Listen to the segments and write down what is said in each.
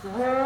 Yeah.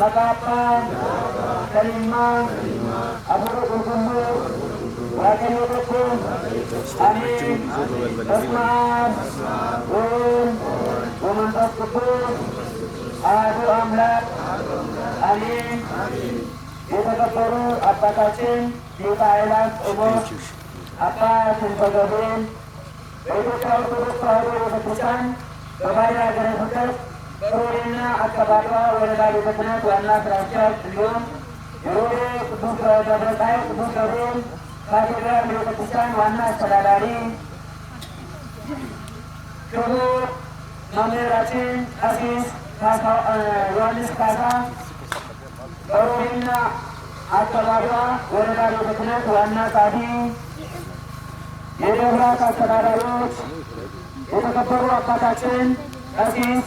Makapa, Kalimang, Aburo Gurgumu, Wakil Hukum, Amin, Osman, Woman Kubur, Abu Amlat, Amin, Kita Kepuru, Apa Kacin, Kita Island, Umur, Apa Simpagabin, Itu Kau Prahu Keputusan, Kembali Agar Hukum, Perulina Akabata Warga Bukatna Tuanna Kerajaan Beliau Yuri Kudus Raja Kudus Rabun Kajian Bukatan Warna Sadari Kudu Mamir Racin Aziz Yohanis Kasa Perulina Akabata Warga Bukatna Tuanna Tadi Yedora Kasadari Itu Kepuru Apakacin Aziz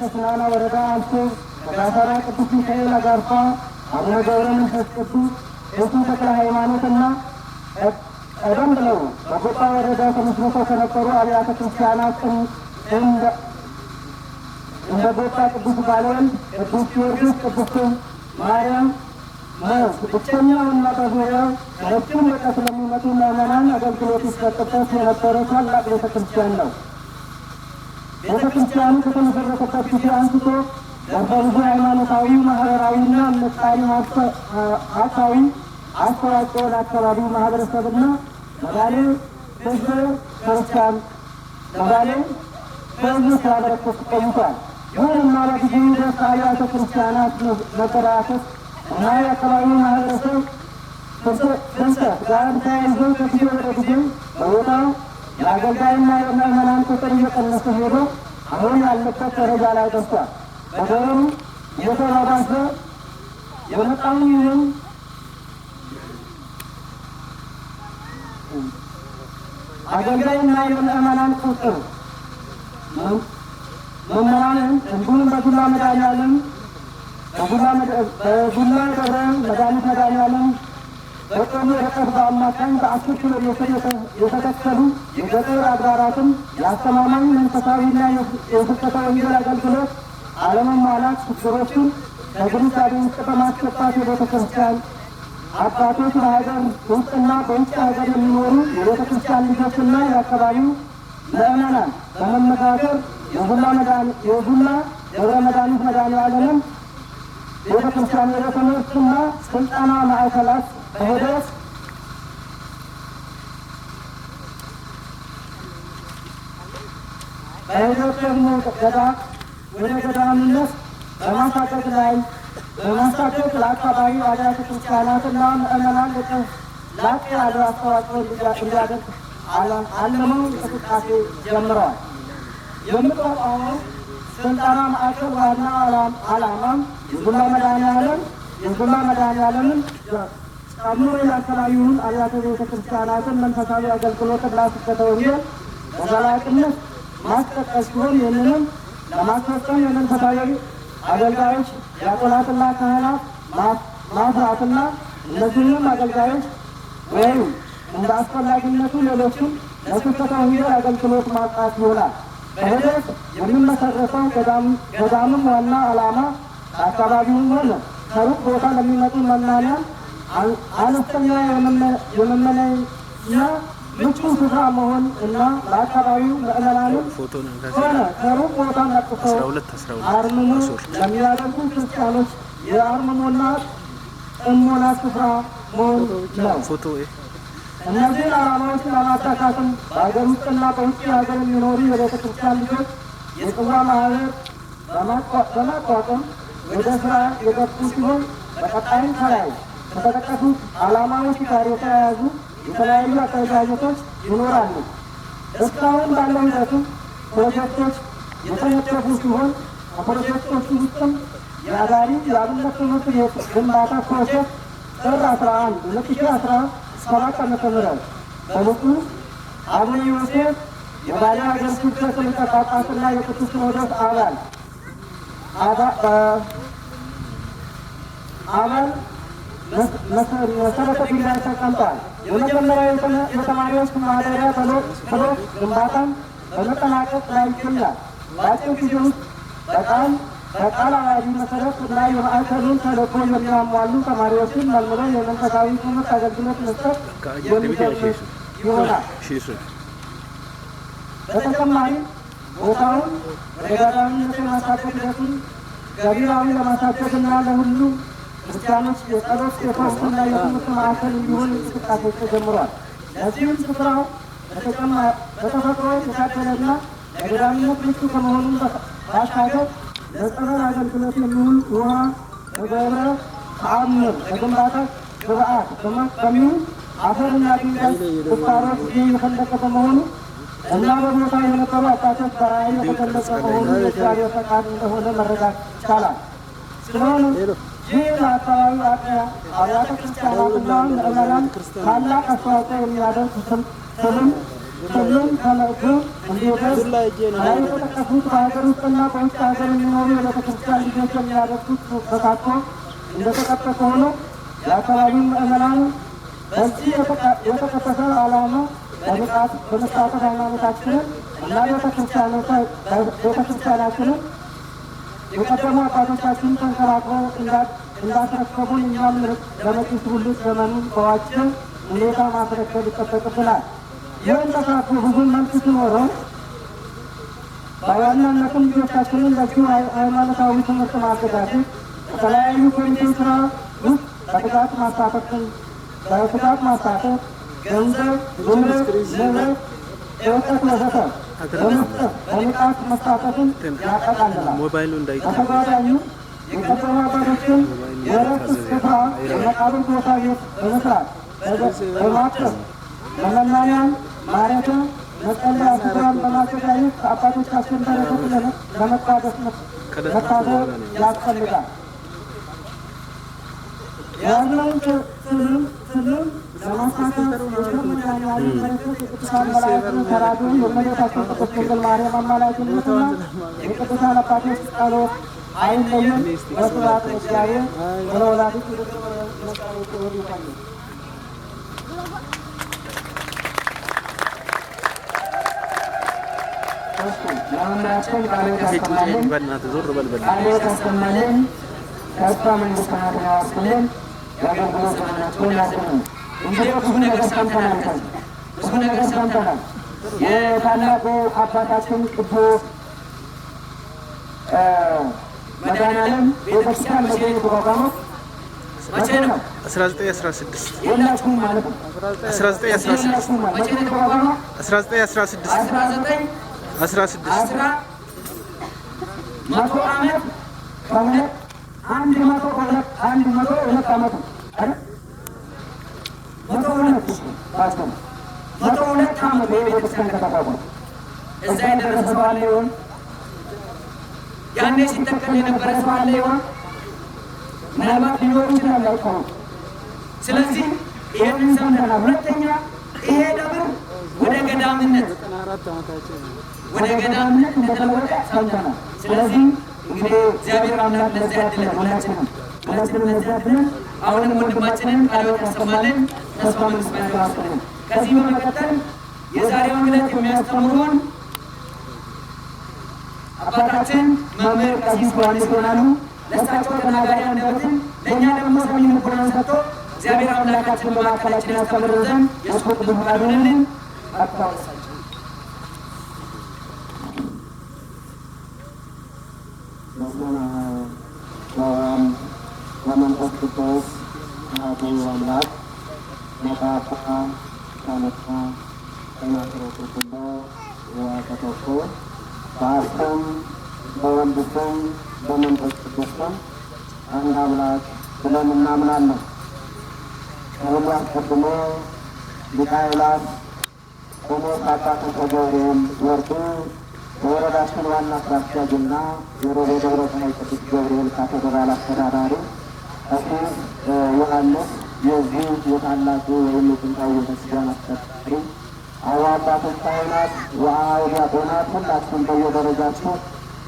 Kesenana warga Alpur, Kasara Keputi Saya Lagarpa, Abna Gauran Keputi, Yesu Sekala Haimanatana, Adam Belau, Bapak warga Kemusroko Senatoru Area Kristiana Inda Bota Keputi Balen, Keputi Yurgis, Keputi Mayang, Keputusannya Unmata Gurau, Neptun Mereka Selami Matu Namanan, Agam Kelotis Keputi Senatoru Salak Desa Kristiana. Desa Kristian kita negara kota Kristian itu dan bangsa yang tahu maharawina mestari asawi asal asal mahabarasabna madani desa Kristian madani desa saudara keselamatan yang malah di desa saya atau Kristiana negara atas naya kalau mahabarasab desa dan saya itu kemudian bahwa Lagal time manan ko tariyo kan sa hero amon allaka sarajala dosta bagaimana yosa labasa yona tangiyun lagal time manan ko tar mamanan bulun bagula madayalan bagula kadang madayalan Betul rekas dalam tak asal yosakaksalu yugatur adaratum yasamamang mensasawina yosakasawina lagal kulos alamam malak sukrosul negeri sabing ketamat kepati Kristian apatu suhagar kunna bangsa agar menuru Kristian digasunna yakabayu ምዕመናን በመመካከር የቡላ ደብረ መድኃኒት መድኃኔዓለምን ቤተክርስቲያን የትምህርትና ስልጠና ማዕከላት በሂደት ደግሞ ወደ ገዳምነት በማሳደግ ለአካባቢው አብያተ ክርስቲያናትና ምዕመናን ላቅ ያለ አስተዋጽኦ እንዲያደርግ አልመው እንቅስቃሴ ጀምረዋል። የምትቋቋመው ስልጠና ማዕከል ዋና ዓላማም የቡላ መድኃኔዓለምን ጨምሮ የአካባቢውን አብያተ ቤተ ክርስቲያናትን መንፈሳዊ አገልግሎትና ስብከተ ወንጌል በዘላቂነት ማስቀጠል ሲሆን ይህንንም ለማስፈጸም የመንፈሳዊ አገልጋዮች ዲያቆናትና ካህናት ማፍራትና እነዚህንም አገልጋዮች ወይም እንደ አስፈላጊነቱ ሌሎችም ለስብከተ ወንጌል አገልግሎት ማብቃት ይሆናል። በሂደት የሚመሰረተው ገዳምም ዋና ዓላማ ከአካባቢውም ሆነ ከሩቅ ቦታ ለሚመጡ መናንያን አነስተኛ የመመለኛ ምቹ ስፍራ መሆን እና ለአካባቢው ምዕመናንም ሆነ ከሩቅ ቦታ መጥተው አርምሞ ለሚያደርጉ ክርስቲያኖች የአርምሞና ጥሞና ስፍራ መሆን ነው። እነዚህን ዓላማዎችን ለማሳካትም በሀገር ውስጥና በውጭ ሀገር የሚኖሩ የቤተ ክርስቲያን ልጆች የጽዋ ማህበር በማቋቋም ወደ ስራ የገቡ ሲሆን በቀጣይም ከላይ ከተጠቀሱት ዓላማዎች ጋር የተያያዙ የተለያዩ አደረጃጀቶች ይኖራሉ። እስካሁን ባለው ሂደትም ፕሮጀክቶች የተነደፉ ሲሆን ከፕሮጀክቶቹ ውስጥም የአዳሪ የአብነት ትምህርት ቤት ግንባታ ፕሮጀክት ጥር 11 2017 ዓ.ም በብፁዕ አቡነ ዮሴፍ የባሌ ሀገረ ስብከት ሊቀ ጳጳስና የቅዱስ ሲኖዶስ አባል መሰረተ ድንጋይ ተቀምጧል። የመጀመሪያው የተማሪዎች ማደሪያ ብሎክ ግንባታም በመጠናቀቅ ላይ ይገኛል። በአጭር ጊዜ ውስጥ በቃል አዋጁ መሰረት ላይ የማዕከሉን ተልዕኮ የሚያሟሉ ተማሪዎችን መልምለው የመንፈሳዊ ትምህርት አገልግሎት መስጠት የሚጀምር ይሆናል። በተጨማሪም ቦታውን በተደጋጋሚነት የማሳደግ ሂደቱን ገቢራዊ ለማሳደግና ለሁሉም ክርስቲያኖች የጸሎት የፈውስና የትምህርት ማዕከል እንዲሆን እንቅስቃሴዎች ተጀምሯል። ለዚህም ስፍራው በተፈጥሮ የታደለና ለገዳምነት ምቹ ከመሆኑ ባሻገር ለጸበል አገልግሎት የሚውል ውሃ በገብረ ተአምር ለግንባታ ግብአት በሚውል አፈርና ድንጋይ ቁፋሮች የፈለቀ በመሆኑ እና በቦታ የነበሩ አባቶች በራእይ የተገለጸ መሆኑ የእግዚአብሔር ፈቃድ እንደሆነ መረዳት ይቻላል። ስለሆነ ይህ ለአካባቢው አብያተ ክርስቲያናትና ምዕመናን ታላቅ አስተዋጽኦ የሚያደርግ ሁሉም ተመርቶ እንዲደርስ ላይ የተጠቀሱት በሀገር ውስጥና በውጭ ሀገር የሚኖሩ የቤተ ክርስቲያን ልጆች የሚያደርጉት ተሳትፎ እንደተጠበቀ ሆኖ የአካባቢው ምዕመናን በዚህ የተከሰተ ዓላማ በመሳተፍ ሃይማኖታችንን እና ቤተክርስቲያናችንን የቀደሙ አባቶቻችን ተንከባክበው እንዳስረከቡን እኛም ለመጪው ትውልድ ዘመኑን በዋጀ ሁኔታ ማስረከብ ይጠበቅብናል። ይህን ተሳትፎ ብዙ መልክ ሲኖረው በዋናነትም ልጆቻችንን ለዚሁ ሃይማኖታዊ ትምህርት ማዘጋጀት፣ በተለያዩ ኮሚቴ ስራ ውስጥ በትጋት ማሳተፍ፣ ገንዘብ፣ ጉልበት፣ ንብረት፣ እውቀት ወዘተ በመስጠት በንቃት መሳተፍን ያጠቃልላል። በተጓዳኙ የቀደሙ አባቶችን የእረፍት ስፍራ የመቃብር ቦታ ቤት በመስራት በማጠብ ለመናንያን ማረፊያ መጸለያ ስፍራን በማዘጋጀት ከአባቶቻችን በረከት ለመቋደስ መታደር ያስፈልጋል። ያለውን ስልም ለማሳካት የመድኃኔዓለም በረከት የቅዱሳን መላእክት ተራድኦ የእመቤታችን ቅድስት ድንግል ማርያም አማላጅነትና የቅዱሳን አባቶች ጸሎት አይለየን። ወስብሐት ለእግዚአብሔር ወለወላዲቱ ድንግል ወለመስቀሉ ክቡር ይቆየን። ለመምራችን ቃልዎት ያሰማልን፣ ቃልዎት ያሰማልን፣ ተስፋ መንግሥተ ሰማያትን ያወርስልን፣ የአገልግሎት ዘመናቸውን ያድርጉ። እንግዲህ ብዙ ነገር ሰምተናል። የታላቁ አባታችን ቅዱስ መድኃኔዓለም ቤተክርስቲያን መቼ የተቋቋመው? መቼ ነው? 1916 የላችሁም ማለት ነው። 1916 መቼ ነው የተቋቋመው? 1916 16 መቶ ዓመት ከሁለት 102 ዓመት መቶ ሁለት ዓመት ቤተክርስቲያን ከተቋቋመ እዛ የደረሰ ሰው አለ ይሆን? ያኔ ሲተከል የነበረ ሰው አለ ይሆን? ምናልባት ሊኖሩ ይችላል፣ አይታወቅም። ስለዚህ ይህንን ሰምተናል። ሁለተኛ ይሄ ደብር ወደ ገዳምነት እንደተለወጠ ሰምተናል። ስለዚህ እንግዲህ እግዚአብሔር አምላክ ለዚያ ያድለን፣ ሁላችንም ለዚያ ያድለን። አሁንም ወንድማችንን ቃል ያሰማልን፣ ተስፋ መንግሥተ ያስገባልን። ከዚህ በመቀጠል የዛሬውን ዕለት የሚያስተምሩን አባታችን መምህር ቀሲስ ዮሐንስ ይሆናሉ። ለእሳቸው ተናጋሪ አንደበትን ለእኛ ደግሞ ሰሚ ልቦናን ሰጥቶ እግዚአብሔር አምላካችን በማዕከላችን ያስተምረን ዘንድ የእሱ ቅዱስ ፈቃዱ ይሁንልን። አታውሳቸው ለመንፈስ ቅዱስ አሐዱ አምላክ መጣጣ ታነሳ ተናግሮቱ ሁሉ ያተተኮ በአስም በወልድ ስም በመንፈስ ቅዱስ ስም አንድ አምላክ ብለን እናምናለን። ከሁሉ አስቀድሞ ሚካኤላት ቆሞስ አባ ተክለ ገብርኤል ወርቁ በወረዳችን ዋና ስራ አስኪያጅና የሮቤ ደብረ ሰማይ ቅዱስ ገብርኤል ካቴድራል አስተዳዳሪ ቀሲስ ዮሐንስ የዚህ የታላቁ ወይም የጥንታዊ ቤተክርስቲያን አስተዳዳሪ አባቶች ካህናት፣ ወአኀው ዲያቆናት፣ ሁላችሁም በየደረጃችሁ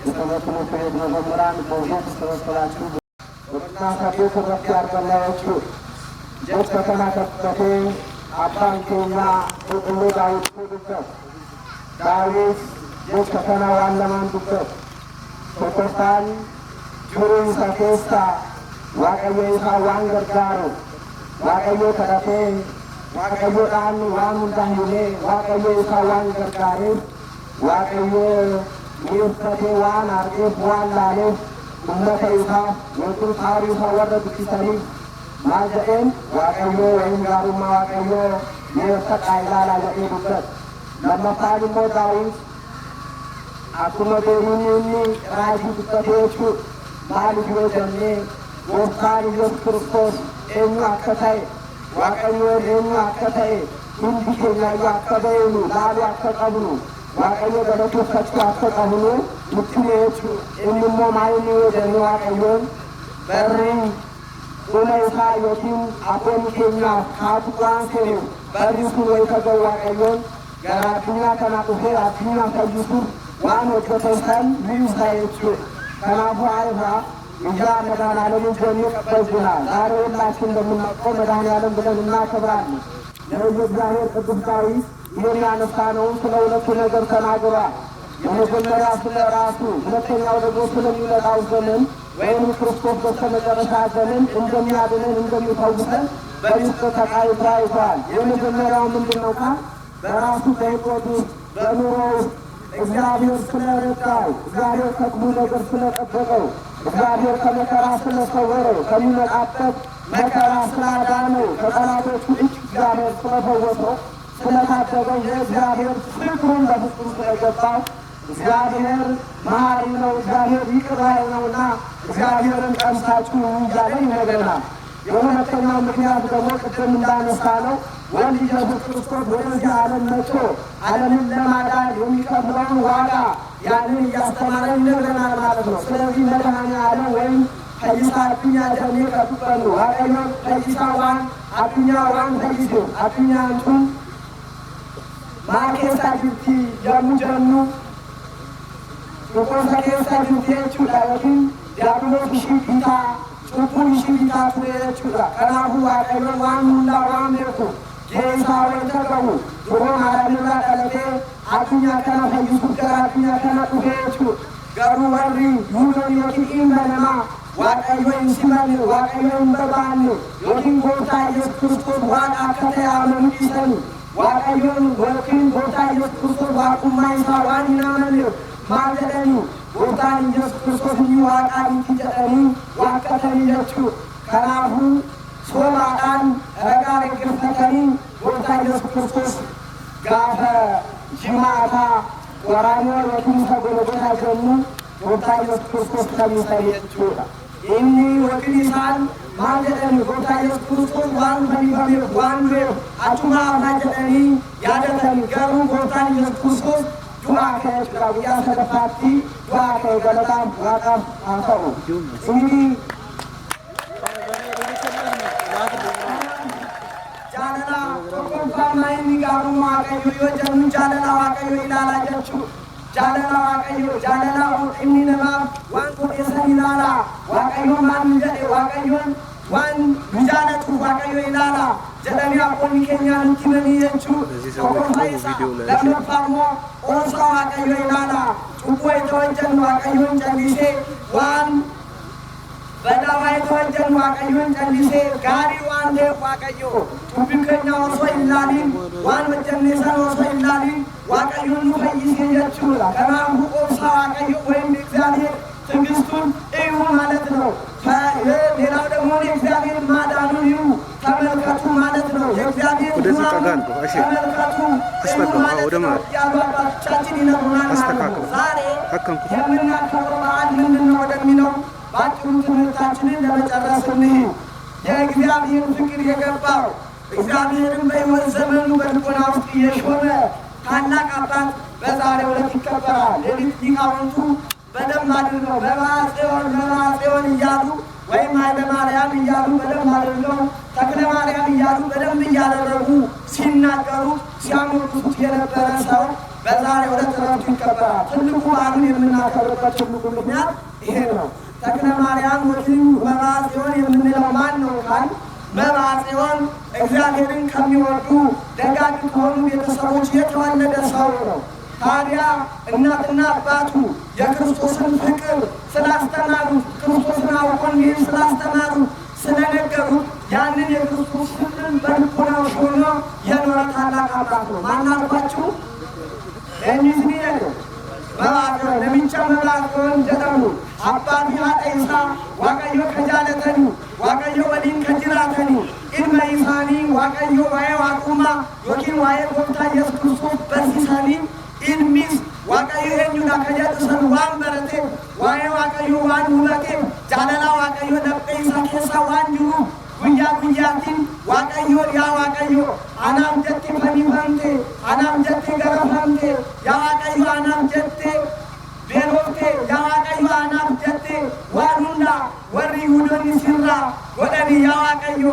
የትምህርት ቤት መዘምራን በዚህ ተሰበሰባችሁ ወጥናሳቤ ተረፍ ያርገላችሁ ጀት ከተናከፈቴ አባንኬኛ ቁጥሎ ዳዊት ዱበት ዳዊት ጀት ከተና ዋለማን ዱበት ቶኮሳን ጅሩ ይሰኬሳ ዋቀዮ ይፋ ዋን ገርጋሩ ዋቀዮ ከረቴ ዋቀዮ ዳኑ ዋን ሁንዳሂኔ ዋቀዮ ይፋ ዋን ገርጋሬ ዋቀዮ ሚርሰቴ ዋን አርቄፍ ዋን ላሌ ኡመተ ይፋ ወጡን ጣሪ ይፋ ወረድ ሲሰኒ ማጀኤን ዋቀዮ ወይም ጋሩማ ዋቀዮ ሚርሰት አይላላ የሄዱበት ለመፋልሞ ዳዊት አኩመ ቤሩኒኒ ራጂ ዱበቴዎቹ ማልጅ ወጀኔ ጎፍታን ኢየሱስ ክርስቶስ ኤኙ አከታዬ waaqayyoon eenyu akka ta'e hundi keenyayyuu akka beeknu laaluu akka qabnu waaqayyo galateeffachuu akka qabnu nutti jechuu inni immoo maayinni yoo jenne waaqayyoon barri dhuma isaa yookiin abboommii keenyaaf haatu waan seenu barri kun wayita ga'u waaqayyoon gara addunyaa kanaa dhufee addunyaa fayyisuuf waan hojjetan san mi'uusaa jechuudha. kanaafuu aayifaa እዚያ መድኃኔዓለምን በሚቀበሉናል ዛሬ ሁላችን እንደምናውቀው መድኃኔዓለም ብለን እናከብራለን። ነቢዩ እግዚአብሔር ቅዱስ ዳዊት ይህን ያነሳነውን ስለ ሁለቱ ነገር ተናግሯል። የመጀመሪያ ስለ ራሱ፣ ሁለተኛው ደግሞ ስለሚመጣው ዘመን ወይም ክርስቶስ በስተመጨረሻ ዘመን እንደሚያድነን እንደሚፈውሰን በምስጢር ተቃይቶ አይቷል። የመጀመሪያው ምንድን ነው ካል በራሱ በሕይወቱ በኑሮ ውስጥ እግዚአብሔር ስለረዳው፣ እግዚአብሔር ከክፉ ነገር ስለጠበቀው፣ እግዚአብሔር ከመከራ ስለሰወረው፣ ከሚመጣበት መከራ ስላዳነው፣ ከጠላቶቹ እጅ እግዚአብሔር ስለፈወሰው፣ ስለታደገው፣ የእግዚአብሔር ፍቅሩን በፍጹም ስለገባው እግዚአብሔር መሐሪ ነው፣ እግዚአብሔር ይቅር ባይ ነውና እግዚአብሔርን ቀምሳችሁ እያለ ይነግረናል። የሁለተኛው ምክንያት ደግሞ ቅድም እንዳነሳ ነው ወልድ ኢየሱስ ክርስቶስ ወደዚህ ዓለም መጥቶ ዓለምን ለማዳን የሚከፍለውን ዋጋ ያንን እያስተማረ ይነግረናል ማለት ነው። ስለዚህ መድኃኔዓለም ወይም ፈይሳ አዱኛ ጀኔ ከቱጠኑ ዋቀዮ ፈይሳ ዋን አዱኛ ዋን ፈይሱ አዱኛ አንቱን ማኬሳ ጅርቲ የሙጀኑ ጡቆሰ ኬሳ ጅርቲ ቹዳ ወኪን ዲያብሎስ ሽጊታ ጩኩን ሽጊታ ቱሬቹዳ ከናሁ ዋቀዮ ዋን ሁንዳ ዋን ቤኩ ጌታ ወንተ ቀቡ ዱሮ ማራምራ ቀለቴ አዱኛ ከነ ፈይሱ ገራ አዱኛ ከነ ጡፌቹ ገሩ ወሪ ዩኖን ዮኪን በነማ ዋቀዮ ኢንሲመን ዋቀዮ ኢንበባን ዮኪን ጎታ ኢየሱስ ክርስቶስ ዋን አከተ ያመኑ ይሰኑ waaqayyoon yookiin gooftaa Yesuus Kiristoos waaqummaa isaa waan hin amanneef maal jedhanii gooftaan Yesuus Kiristoos inni waaqaa miti jedhanii waakkatanii jechuudha. Kanaafuu sobaadhaan ragaa dhaggeeffatanii gooftaa Yesuus Kiristoos gaafa jimaataa waraanaa yookiin isa Golgotaa jennu gooftaa Yesuus Kiristoos fannifame jechuudha. Inni yookiin isaan maal jedhanii gooftaa Yesuus Kiristoos waan fannifameef waan du'eef achuma hafaa jedhanii yaadatanii garuu gooftaan Yesuus Kiristoos du'aa ka'e jechuudha. Guyyaa sadaffaatti du'aa ka'e galataan waaqaaf haa ta'u. Inni jaalala tokkoffaa inni gaarummaa Waaqayyo yoo jennu jaalala Waaqayyo ilaalaa jechuudha. Jaalala Waaqayyo jaalala inni namaaf waan godhe san ilaalaa. Waaqayyoon maal jedhe Waaqayyoon waan jaalatu Waaqayyo ilaalaa jedhanii abboonni keenya nutti himanii jechuudha. Tokkoffaa isaa lammaffaa immoo oolmaa Waaqayyo ilaalaa. Cubbuu itti hojjennu Waaqayyoon callisee waan badhaawaa itti hojjennu Waaqayyoon callisee gaarii waan ta'eef Waaqayyo cubbii keenya osoo hin ilaaliin waan hojjenne san osoo hin ilaaliin Waaqayyoon nu fayyisee jechuudha. Kanaafuu oolmaa Waaqayyo ወይም እግዚአብሔር ትዕግስቱን እዩ ማለት ነው። ሌላው ደግሞ የእግዚአብሔር ማዳኑን እዩ ተመልከቱ ማለት ነው። የእግዚአብሔር ተመልከቱ ማለት ነው ያሉ አባቶቻችን ይነግሩናል ማለት ነው። ዛሬ የምናከብረው በዓል ምንድን ነው ወደሚለው በአጭሩ ትምህርታችንን ለመጨረስ እንሂድ። የእግዚአብሔር ፍቅር የገባው እግዚአብሔርን በሕይወት ዘመኑ በልቦና ውስጥ የሾመ ታላቅ አባት በዛሬው ዕለት ይከበራል። ሌሊት ሊቃውንቱ በደንብ አድርገው በማጽዮን እያሉ ወይም ኃይለ ማርያም እያሉ በደንብ አድርገው ተክለ ማርያም እያሉ በደንብ እያደረጉ ሲናገሩ ሲያሞግሱት የነበረ ሰው በዛሬው ዕለት ዕለቱ ይከበራል። ትልቁ በዓሉን የምናከብርበት ትልቁ ምክንያት ይሄ ነው። ተክለ ማርያም ወይም መባጽዮን የምንለው ማን ነው ካል መባጽዮን እግዚአብሔርን ከሚወዱ ደጋግ ከሆኑ ቤተሰቦች የተወለደ ሰው ነው። ታዲያ እናትና አባቱ የክርስቶስን ፍቅር ስላስተማሩ ክርስቶስን አውቆን ይህን ስላስተማሩ ስለነገሩ ያንን የክርስቶስ ፍቅርን በልቦናው ሆኖ የኖረ ታላቅ አባት ነው። ማናልኳችሁ ለሚዝኒ ነው መባጽዮን ለሚቻ መባጽዮን ጀጠሙ አባት ያጠይሳ ዋቀዮ ከጃለተኒ ዋቀዮ ወዲን ከጅራተኒ ኢልመ ኢሳኒ ዋቀዮ ዋየ ዋቁማ ዮኪን ዋየ ጎብታ ኢየሱስ ክርስቶስ በርሲሳኒ ኢልሚስ ዋቀዮ ሄኙዳ ከጀጥሰን ዋን በረቴ ዋየ ዋቀዮ ዋን ሁበቴ ጃለላ ዋቀዮ ደጴሳ ኬሳ ዋን ጅሩ ጉያ ጉያቲን ዋቀዮ ያ ዋቀዮ አናም ጀቴ ፈኒፈምቴ አናም ጀቴ ገረፈምቴ ያ ዋቀዮ አናም ጀቴ ቤሎቴ ያ ዋቀዮ አናም ጀቴ ዋኑና ወሪ ሁዶኒ ሲራ ጎደኒ ያ ዋቀዮ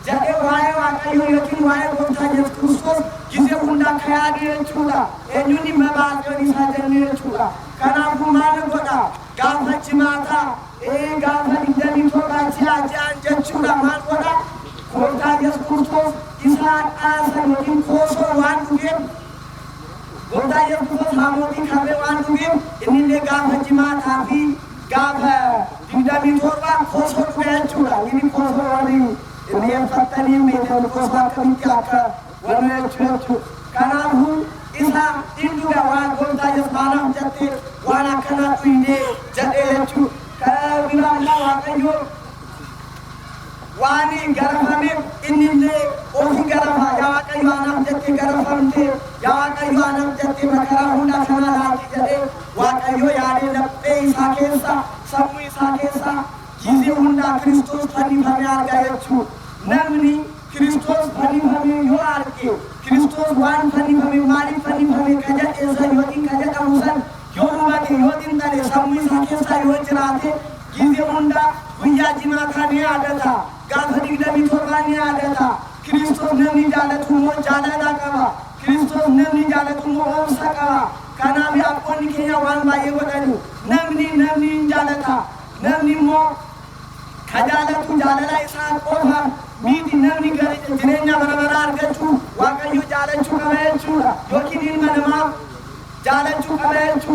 ጀቴ ዋየ ዋቀዮ የኪን ዋየ ጎብታ ኢየሱስ ክርስቶስ ጊዜ ሁንዳ ከያድ የቹላ ኤኙኒ መባጽዮን ይሳጀን የቹላ ከናፉ ማን ጎዳ ጋፈች ማታ ጋፈ እንደሚቶራ ሲያጅ አንጀቹላ ማን ጎዳ ጎብታ ኢየሱስ ክርስቶስ ይስሐቅ አሰን የኪን ኮሶ ዋንዱ ጌም ጎብታ ኢየሱስ ክርስቶስ ሀሞቲ ከቤ ዋንዱ ጌም እኒኔ ጋፈች ማታ ፊ ጋፈ እንደሚቶራ ኮሶ ኩያቹላ ይኒ ኮሶ ዋሪ እኔም ፈተኒም የደም ኮሶ ከሚካከ ወነቹ ከናሁ ኢሳ ኢንዱጋ ዋን ጎብታ ኢየሱስ ማናም ጀቴ ዋና ከናቱ ኢኔ ጀቴቹ ከቢራላ ዋቀዮ ዋኒ ገረፈሜ ኢኒኔ ኦፊ ገረፋ ያዋቀዮ አናም ጀቴ ገረፈምቴ ያዋቀዮ አናም ጀቴ መከራ ሁንዳ ከናላቲ ጀቴ ዋቀዮ ያኔ ለጴ ኢሳ ኬሳ ሰሙ ኢሳ ኬሳ ጊዜ ሁንዳ ክርስቶስ ፈኒፈሜ አርጋየቹ ነምኒ ክርስቶስ ፈኒፈሜ ዮ አርጌ ክርስቶስ ዋን ፈኒፈሜ ማሊ ፈኒፈሜ ከጀት ኤሰን ዮቲን ከጀት አሙሰን ዮሩመቴ ዮቲን ተሌ ሰሙ ኢሳ ኬሳ ዮጅራቴ ጊዜ ሁንዳ ጉያ ጂማታኔ አደታ ጋፈ ዲግደሚ ቶርባኔ አደታ ክርስቶስ ነምኒ ጃለቱ ሞ ጃለላ ቀባ ክርስቶስ ነምኒ ጃለቱ ሞ ኦብሰ ቀባ ከናቢ አቆኒ ኬኛ ዋን ባየ ወደኒ ነምኒ ጃለታ ነምኒ ሞ ከጃለቱ ጃለላ ኢሳ ቆፋ ሚቲ ነምኒ ገሪ ጅሬኛ በረበራ አርገቹ ዋቀዩ ጃለቹ ከበየቹ ዮኪን ኢልመነማ ጃለቹ ከበየቹ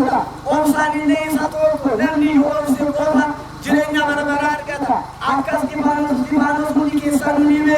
ኦብሳኒኔ ኢሳ ጦኮ ነምኒ ዮብስ ቆፋ ጅሬኛ በረበራ አርገታ አከስ ዲፋኖስ ሙዲ ኬሰኑ ኒሜ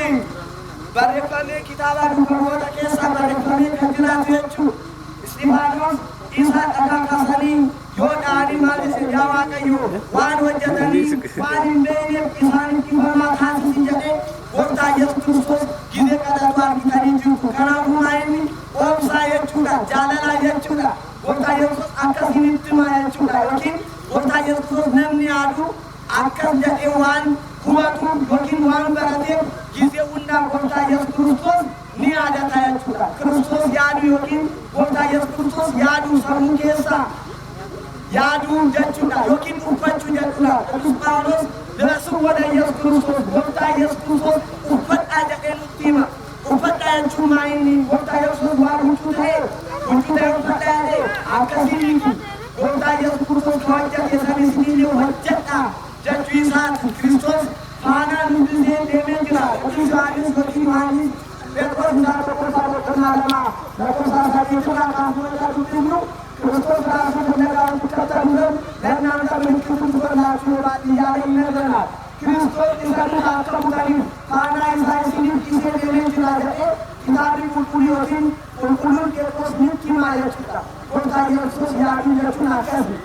barreeffamee kitaaba dubartoota keessaa barreeffamee kan jiraatu jechuudha. Isxifaanos isa dhagaa kaasanii yoo dhaanii maal isin yaa Waaqayyo waan hojjetanii waan hin beekneef isaanitti hifamaa taasisi jedhee gooftaa Yesuus Kiristoos gizee kadhatu argitanii jirtu. Kanaafuu inni oomsaa jechuudha, jaalalaa jechuudha. Gooftaa Yesuus akkasinitti himaa jechuudha. Yookiin gooftaa Yesuus namni yaadu akkas jedhee waan hubatu yookiin waan barateef gizee hundaa gooftaa Yesuus Kiristoos ni yaadata jechuudha. Kiristoos yaadu yookiin gooftaa Yesuus Kiristoos yaadu sammuu keessaa yaadu jechuudha yookiin uffachuu jechuudha. Qulqulluu Phaawulos dirasuu wada Yesuus Kiristoos gooftaa Yesuus Kiristoos uffadhaa jedhee nutti hima. Uffadhaa jechuun maayinni gooftaa Yesuus waan huccuu ta'e uffadhaa jedhee akkasiin gooftaa Yesuus Kiristoos hojjete sanis ni hojjedhaa jechuu isaati. Kiristoos faanaan hundisee deemee jira. Qulqulluu Yohaannis yookiin Yohaannis Petros ndaa tokkosaa boqonnaa lama lakkoofsa sadii suuraa kaasuu irraa dubbifnu Kiristoos raasuu kennaadhaan fudhatamuudhaan lannaan sabni tuqannaachuu baadiyyaa hin Kiristoos isa duraa akka butaniif faanaa isaa isiniif dhiisee deemee jira jedhee kitaabni qulqulluu yookiin qulqulluun Phexros nutti himaa jechuudha. Gooftaa Yesuus yaaduu jechuun akkasi.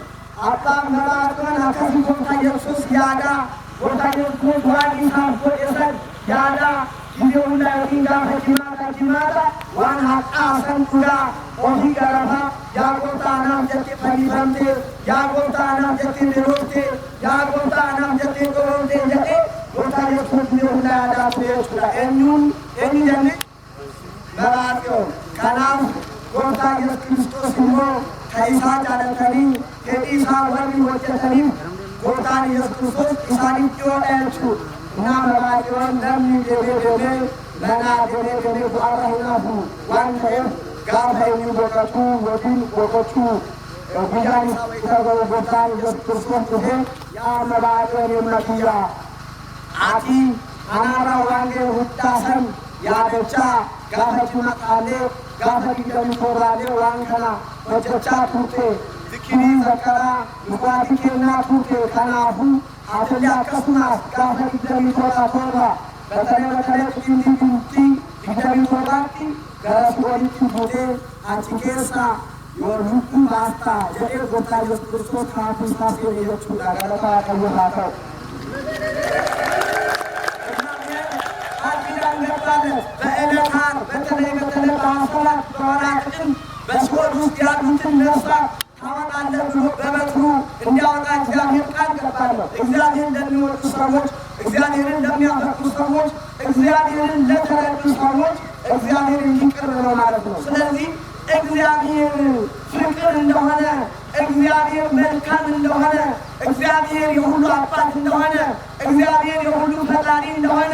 Abbaan garaa turan akkasi gooftaa Yesuus yaadaa. Gooftaa Yesuus waan isaaf godhe san yaadaa. Gizee hundaa yookiin gaafa jimaata waan haqaa san dhugaa ofii garafaa yaa gooftaa anaaf jettee fayyifamte yaa gooftaa anaaf jettee miroofte yaa gooftaa anaaf jettee goroomte jedhee gooftaa Yesuus gizee hundaa yaadaa ture jechuudha. Eenyu jenne Baraatiyoo. Kanaaf gooftaa Yesuus Kiristoos immoo kan isaa jaalatanii fedhii isaa warri hojjetaniif gooftaan Yesuus Kiristoos isaaniif dhiyoodha jechuudha. Nama Baraatiyoon namni deemee lanaa deemee bu'aarra hin hafu waan ta'eef gaafa inni boqochuu yookiin boqochuu guyyaan isa ga'u gooftaan Yesuus Kiristoos dhufee yaa Baraatiyoon ilma kiyyaa ati anaarraa waan ga'e hudhaa san yaadachaa gaafa jimaqaalee gaafa digdamii torbaalee waan kana hojjechaa turte zikirii zakkaraa dhugaatii kennaa turte. Kanaafuu ati akkasumas gaafa digdamii torba batalee inni bultii digdamii torbaatti gara walitti fuutee achi keessa yoo lubbuu baastaa jedhee gooftaa Yesuus Kiristoos kaafuu isaa seene jechuudha. Galata Waaqayyo haa ta'u. በዕለተ ዓርብ በተለይ በ27 በወራት ቀን በሲኦል ውስጥ ያሉትን ነፍሳት ታወጣለህ ብሎ በበትሩ እንዲያወጣ እግዚአብሔር ቃል ገባለሁ። እግዚአብሔርን ለሚወዱ ሰዎች፣ እግዚአብሔርን ለሚያፈቅሩ ሰዎች፣ እግዚአብሔርን ለተረዱ ሰዎች እግዚአብሔር ይቅር ነው ማለት ነው። ስለዚህ እግዚአብሔር ፍቅር እንደሆነ፣ እግዚአብሔር መልካም እንደሆነ፣ እግዚአብሔር የሁሉ አባት እንደሆነ፣ እግዚአብሔር የሁሉ ፈጣሪ እንደሆነ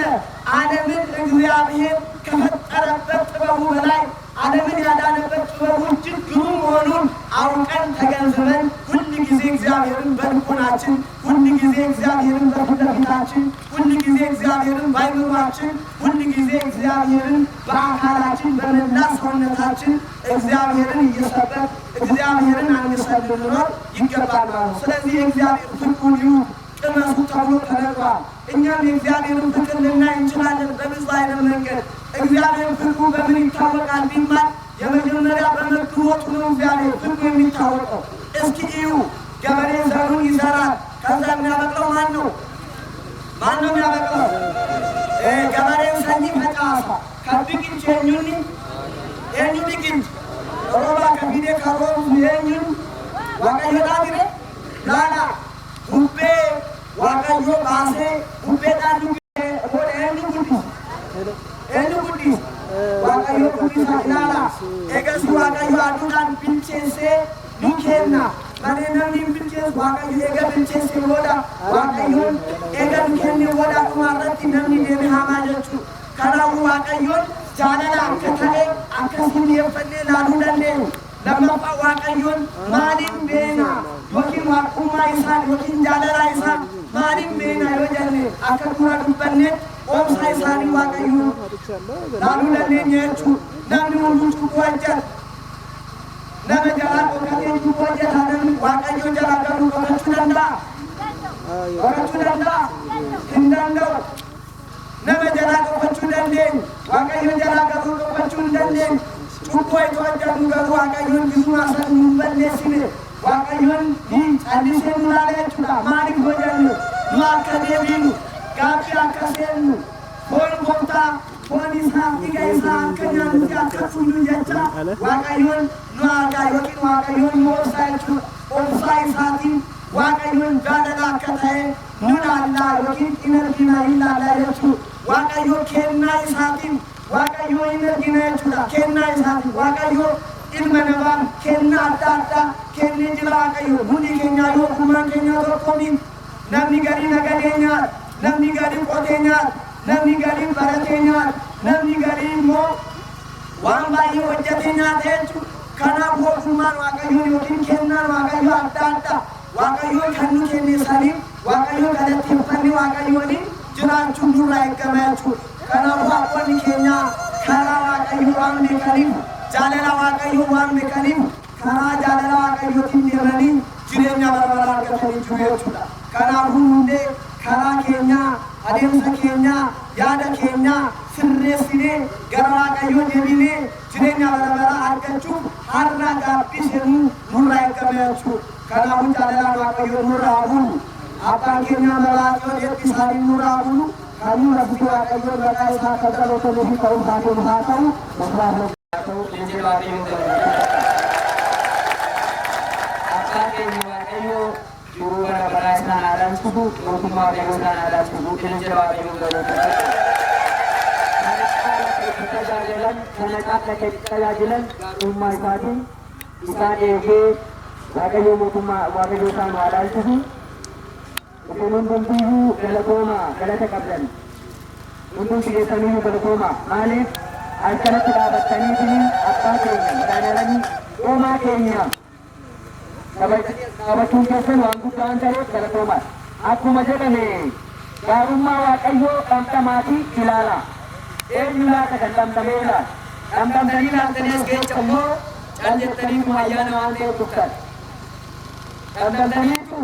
ዓለምን እግዚአብሔር ከፈጠረበት ጥበቡ በላይ ዓለምን ያዳነበት ጥበቡ እጅግ ግሩም መሆኑን አውቀን ተገንዝበን ሁል ጊዜ እግዚአብሔርን በልቦናችን፣ ሁል ጊዜ እግዚአብሔርን በፊት ለፊታችን፣ ሁል ጊዜ እግዚአብሔርን በአይምሯችን፣ ሁል ጊዜ እግዚአብሔርን በአካላችን በመላ ሰውነታችን እግዚአብሔርን እየሰበክ እግዚአብሔርን አንግሰን ልንኖር ይገባል ማለት ነው። ስለዚህ የእግዚአብሔር ፍቅሩ ቅመሱ ተብሎ ተነግሯል። እኛም የእግዚአብሔርን ፍቅር ልናይ እንችላለን በብዙ አይነት መንገድ። እግዚአብሔር ፍቅሩ በምን ይታወቃል ቢባል የመጀመሪያ በመግቦቱ ነው እግዚአብሔር ፍቅሩ የሚታወቀው። እስኪ እዩ፣ ገበሬ ዘሩን ይዘራል። ከዛ የሚያበቅለው ማን ነው? ማን ነው የሚያበቅለው? ገበሬው ሰኝ ፈጫሳ ከቢቅንጭ ኙኒ ኤኙ ቢቅንጭ ሮባ ከቢዴ ከሮብ ኙኒ ዋቀዮዳ ቢሬ ላላ ቡቤ ዋቀዮ ባሴ ቡቤ ዳሉ ኤኙ ጉዲ ዋቀዮ ጉዲሳ ላላ ኤገሲ ዋቀዮ አዱዳን ቢንቼሴ ኑኬና Manenamni bilchees waaqayyo eega bilcheesse booda waaqayyoon eega kenne booda dhumarratti namni deeme hamaa jechuudha. Kanaafuu waaqayyoon jaalala akka ta'e akkasiin dhiyeeffannee ilaaluu dandeenya. Lammaffaa waaqayyoon maaliin beena yookiin waaqummaa isaa yookiin jaalala isaa maaliin beena yoo jenne akka dura dubbanne oomsa isaanii waaqayyoon ilaaluu dandeenya jechuudha. Namni hunduu cubbuu hojjeta. Nama jalan orang itu saja dalam waktu jalan dalam orang Sunda, orang Sunda, Sunda. Nama jalan orang Sunda. dandeen waaqayyo jalaa garuu dhokachuu hin dandeen cubboo itoo ajjadu garuu waaqayyoon gisuma san hin balleessine waaqayyoon ni callisee nu laala jechuudha maaliif yoo jennu nu akka deebinu gaaffii akka seennu foon gooftaa foon isaa dhiiga isaa akka nyaannuti akka dhugnu jecha waaqayyoon nu aadaa yookiin waaqayyoon nu obsaa jechuudha obsaa isaatiin waaqayyoon jaalala akka ta'e nu laallaa yookiin hin argina hin laallaa jechuudha waaqayyo kennaa isaatiin waaqayyo hin argina jechuudha kennaa isaatiin waaqayyo ilma namaa kennaa adda addaa kennee jira waaqayyo hundi keenya yoo gumaan keenya tokkoon namni gadi nagadee nyaata namni gadi qotee nyaata namni gadi baratee nyaata namni gadi immoo waan baay'ee hojjetee nyaata jechuudha kanaaf mootummaan waaqayyo yookiin kennaan waaqayyo adda addaa waaqayyo kan nu kenne saniif waaqayyo galateeffanni waaqayyoon jiraachuun nurraa eegama jechuudha kanaaf waaqonni keenya karaa waaqayyo waan beekaniif jaalala waaqayyo waan beekaniif karaa jaalala waaqayyootiin deemanii jireenya bara baraa argatanii jiru jechuudha kanaaf hundee karaa keenya adeemsa keenya yaada keenya sirreessinee gara waaqayyoo deebinee jireenya bara baraa argachuuf har'a gaabbisanii nurraa eegama jechuudha kanaaf jaalala waaqayyoo nurraa bulu abbaan keenya malaaqoo eebbisaanii nurraa bulu kanii rabbi waaqayyoo maqaa isaa kan dhalootanii fi ta'uu baatuun haa ta'u maqaa ta'u inni waaqayyoo godhatu abbaa keenya waaqayyoo jiruu bara baraa isaan aadaamsisu mootummaa waaqayyoo isaan aadaamsisu inni waaqayyoo godhatu kana caala tajaajilan dhimma isaatiin isaan eegee waaqayyoo mootummaa waaqayyoo isaan aadaamsisu isin hundumtiyyuu galatoomaa galata qabdan hundumti keessaniyyuu galatoomaa maaliif halkanatti dhaabattaniitiin abbaa keenya jaalalanii uumaa keenya dhaabachuun keessan waan guddaa waan ta'eef galatoomaa akkuma jedhame gaarummaa waaqayyoo dhamdhamaatii ilaala eenyu laata kan dhamdhamee ilaala dhamdhamtanii laaltaniis geecha immoo caal jettanii kuma ayyaana waan ta'eef dhuftan dhamdhamtaniitu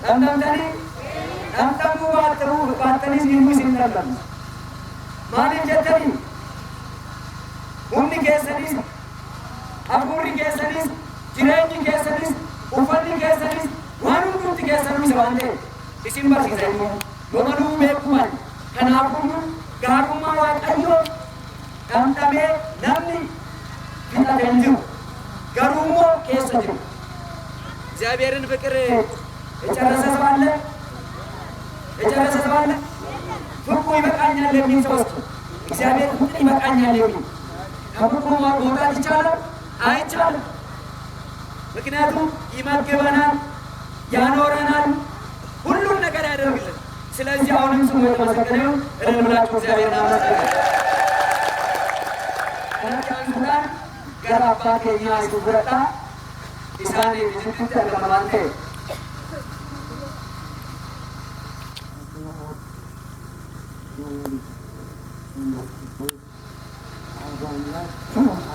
dhamdhamtanii dhamdhamuu baattaniis himuus hin dhamdhamne maaliif jettanii humni keessanis hafuurri keessanis jireenyi keessanis uffanni keessanis waan hundumti keessanis waan ta'eef isin barsiisa immoo yomaluu beekuman kanaafuu gaarummaa waaqayyoo dhamdhamee namni fixate hin jiru garuu immoo keessa jiru እግዚአብሔርን ፍቅር የጨረሰ ሰው አለ የጨረሰ ሰው አለ ፍቅሩ ይበቃኛል የሚል ሰው እስኪ እግዚአብሔር ፍቅር ይበቃኛል የሚል ከፍቅሩ መውጣት ይቻላል አይቻልም ምክንያቱም ይመግበናል ያኖረናል ሁሉን ነገር ያደርግልን ስለዚህ አሁንም ስሙ የተመሰገነ ይሁን እልል ብላችሁ እግዚአብሔርን አመስግኑ ከነካንቱላን ገራ አባቴ ኛ ይጉረጣ ኢሳኔ ጅጅት ያለማንቴ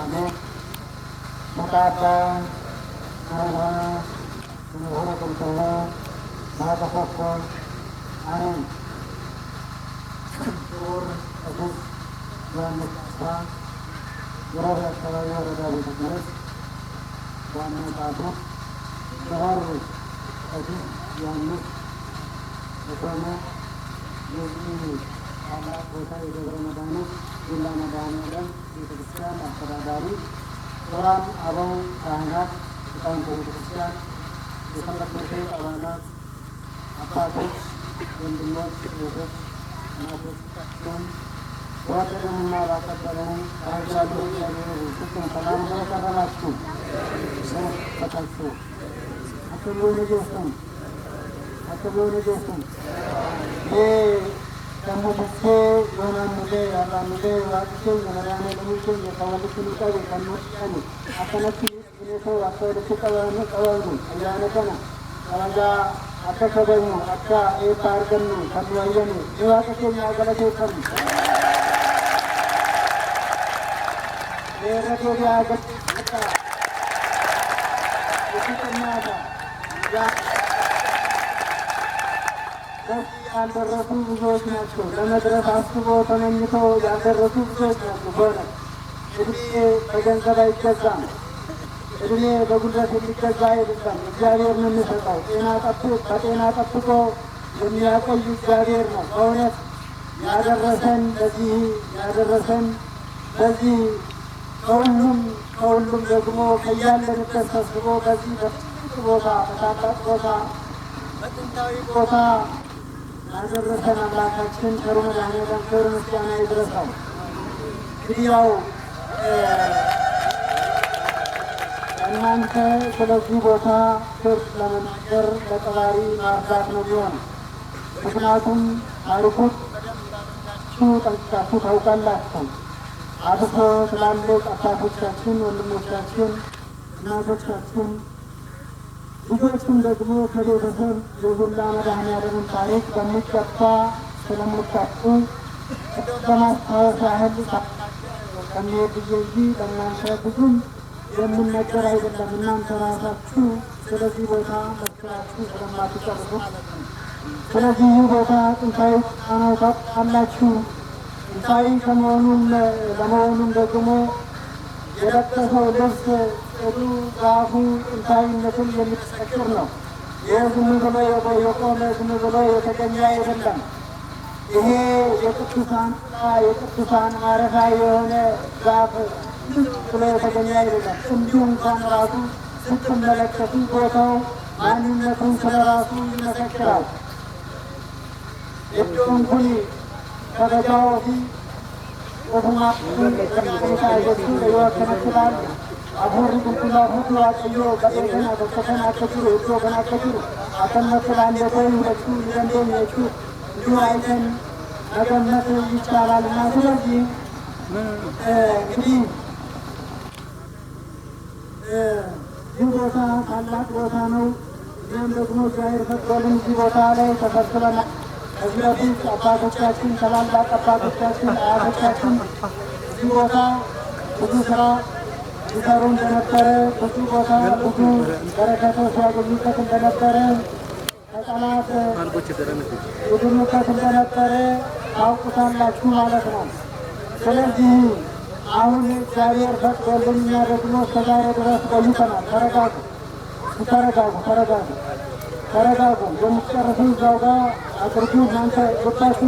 Amen. Maka orang abang sangat tahun 2009 disanggap mereka awalan apa tu yang dibuat itu masuk pun buat yang melakukan dalam ajaran yang itu dalam mereka rasu kata itu atau boleh jauh kamu bisa mana muda, orang muda, waktu orang muda yang kawan itu luka yang kamu ini. Apa nanti ini tu waktu itu kawan itu, ayah kana. Kalau dah apa sebabnya, apa pargan ni, kamu ayah ni, dua kali yang agak tu kan. Mereka tu dia agak apa? Itu mana ada? Ya. ያልደረሱ ብዙዎች ናቸው። ለመድረስ አስቦ ተመኝቶ ያልደረሱ ብዙዎች ናቸው። በእውነት እድሜ በገንዘብ አይገዛም። እድሜ በጉልበት የሚገዛ አይደለም። እግዚአብሔር ነው የሚሰጠው። በጤና ጠብቆ የሚያቆይ እግዚአብሔር ነው። በእውነት ያደረሰን በዚህ ከሁሉም ደግሞ ከያለንበት ሰብስቦ በዚህ በትልቅ ቦታ በታላቅ ቦታ በጥንታዊ ቦታ ያደረሰን አምላካችን ቸሩ መድኃኔዓለም ክብር ምስጋና ይድረሰው። እንግዲህ ያው እናንተ ስለዚህ ቦታ ክብር ለመናገር ለቀባሪ ማርዳት ነው የሚሆነው። ምክንያቱም ታሪኩን ጠንቅቃችሁ ታውቃላችሁ። አብሶ ትላልቅ አባቶቻችን፣ ወንድሞቻችን፣ እናቶቻችን ልጆቹም ደግሞ ከቤተሰብ የሁላ መድኃኔዓለምን ታሪክ በሚገባ ስለምታውቁ በማስታወስ ያህል ከሚሄድ ጊዜ እንጂ ለእናንተ ብዙም የምነገር አይደለም። እናንተ ራሳችሁ ስለዚህ ቦታ መስክራችሁ ስለማትጨርሱ ማለት ነው። ስለዚህ ይህ ቦታ ጥንታዊ ነው ታውቃላችሁ። ጥንታዊ ለመሆኑም ደግሞ የለበሰው ልብስ ጥዱ ዛፉ ጥንታዊነትን የሚመሰክር ነው። ይህ ዝም ብሎ የቆመ ዝም ብሎ የተገኘ አይደለም። ይሄ የቅዱሳን ማረፊያ የሆነ ዛፍ ብሎ የተገኘ አይደለም። እንዲሁም እንኳን ራሱ ስትመለከቱ ቦታው ማንነቱን ስለራሱ ይመሰክራል። እንዲሁም ኩኒ ከበጋው ፊት ኦፉማ ከቃሪታ የሱ ይወከነችላል አቡሪ ቁልቁላ ሁሉ አቀዮ በኤገና በከተና አከችሩ እዶ ገና አከችሩ አከመክላል የቆይ ሁለቱ ይዘንዴን የቹ እንዲሁ አይተን መገመት ይቻላል። እና ስለዚህ እንግዲህ ይህ ቦታ ታላቅ ቦታ ነው። እኛም ደግሞ እግዚአብሔር ፈቅዶልን እዚህ ቦታ ላይ ተሰብስበናል። ከዚህ በፊት አባቶቻችን ታላላቅ አባቶቻችን አያቶቻችን እዚህ ቦታ ብዙ ስራ ሲሰሩ እንደነበረ ብዙ ቦታ ብዙ በረከቶች ሲያገኙበት እንደነበረ ከጠላት ይድኑበት እንደነበረ ታውቁታላችሁ ማለት ነው። ስለዚህ አሁን እግዚአብሔር ፈቅዶልን እኛ ደግሞ እስከዛሬ ድረስ ቆይተናል። ተረጋጉ። የምትጨርሱ እዛው ጋር አድርጉ። እናንተ ወጣችሁ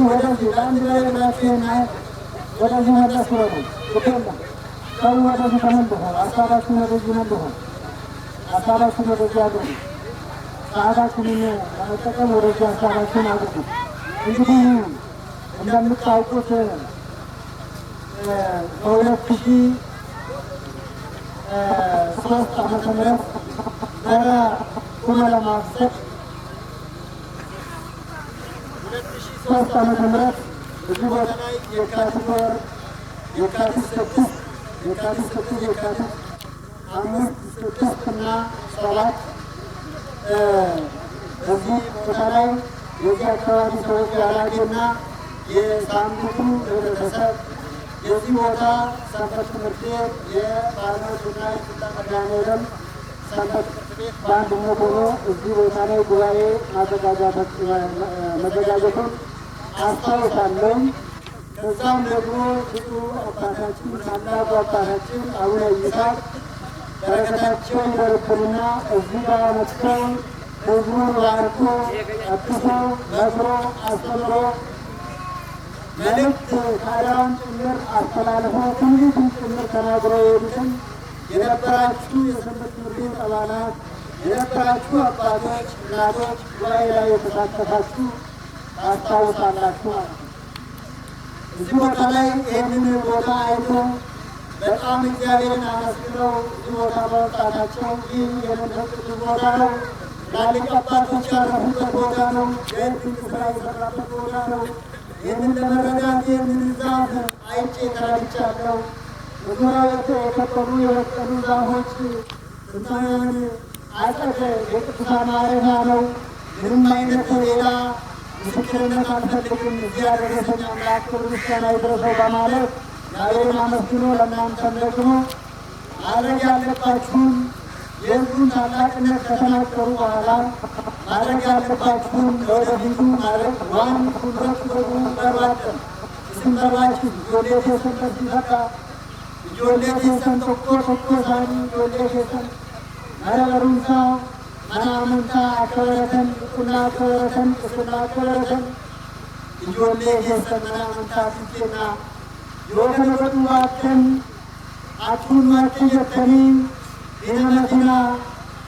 ወደዚህ ለአንድ ላይ ብላችሁና ወደዚህ መለስ በሉ። ግዴለም ሰው ወደዚህ ተመልሶ ሀሳባችሁን ወደዚህ መልሶ ሀሳባችሁን ወደዚህ አድርጉ። ሰዓታችንን ለመጠቀም ወደዚህ ሀሳባችሁን አድርጉ። እንግዲህ እንደምታውቁት ከ2003 ዓመተ ምህረት ዘረ ኩመ ለማሰብ 2003 ዓመተ ምህረት እዚህ ቦታ ላይ የካቲት 5፣ 6 እና 7 በዚህ ቦታ ላይ የዚህ አካባቢ ሰዎች ያላጌና የሳምንቱ ህብረተሰብ የዚህ ቦታ ሰንበት ትምህርት ቤት የባኖትና የስልጣን መድኃኔዓለም ሰንበት ትምህርት ቤት በአንድነት ሆኖ እዚህ ቦታ ላይ ጉባኤ መዘጋጀቱን አስታውሳለሁ። ከዛም ደግሞ ብፁዕ አባታችን ታላቁ አባታችን አቡነ ይስሐቅ በረከታቸው ይደርብንና እዚህ ጋር መጥተው ህዝቡን ባርኮ ቀድሶ መክሮ አስተምሮ መልእክት ካዳውን ጭምር አስተላልፎ ትንቢትን ጭምር ተናግረው የሄዱትን የነበራችሁ የሰንበት ትምህርት ቤት አባላት የነበራችሁ አባቶች፣ እናቶች ጉባኤ ላይ የተሳተፋችሁ ታስታውሳላችሁ ማለት ነው። እዚህ ቦታ ላይ ይህንን ቦታ አይቶ በጣም እግዚአብሔርን አመስግነው እዚህ ቦታ በመምጣታቸው ይህ የመንፈስ ቅዱስ ቦታ ነው፣ ትላልቅ አባቶች ያረፉበት ቦታ ነው፣ የድንቅ ስራ የሰራበት ቦታ ነው። ይህንን ለመረዳት ይህንን ዛፍ አይቼ ተረድቻለሁ። በዙሪያው የከበሩ የበቀሉ ዛፎች ጥንታውያን አጸደ የቅዱሳን ማረፊያ ነው። ምንም አይነት ሌላ ምስክርነት አልፈልግም። እዚህ ያደረሰኝ አምላክ ክብር ምስጋና ይድረሰው በማለት እግዚአብሔርን አመስግኖ ለእናንተም ደግሞ ማድረግ ያለባችሁን የሕዝቡን ታላቅነት ከተናገሩ በኋላ ማድረግ ያለባችሁን ለወደፊቱ ማድረግ ዋን ሁለት በርባጠን እስም በርባችን ጆሌ ሴሰን ሲፈቃ ጆሌ ሴሰን ቶኮ ሳኒ ጆሌ ሴሰን መረበሩንሳ መናምንታ አከበረተን ቁና አከበረተን ቅስና አከበረተን ጆሌ ሴሰን መናምንታ ሲቴና የወገነበቱ ባተን አቱን ማከየተኒ ኢነመቲና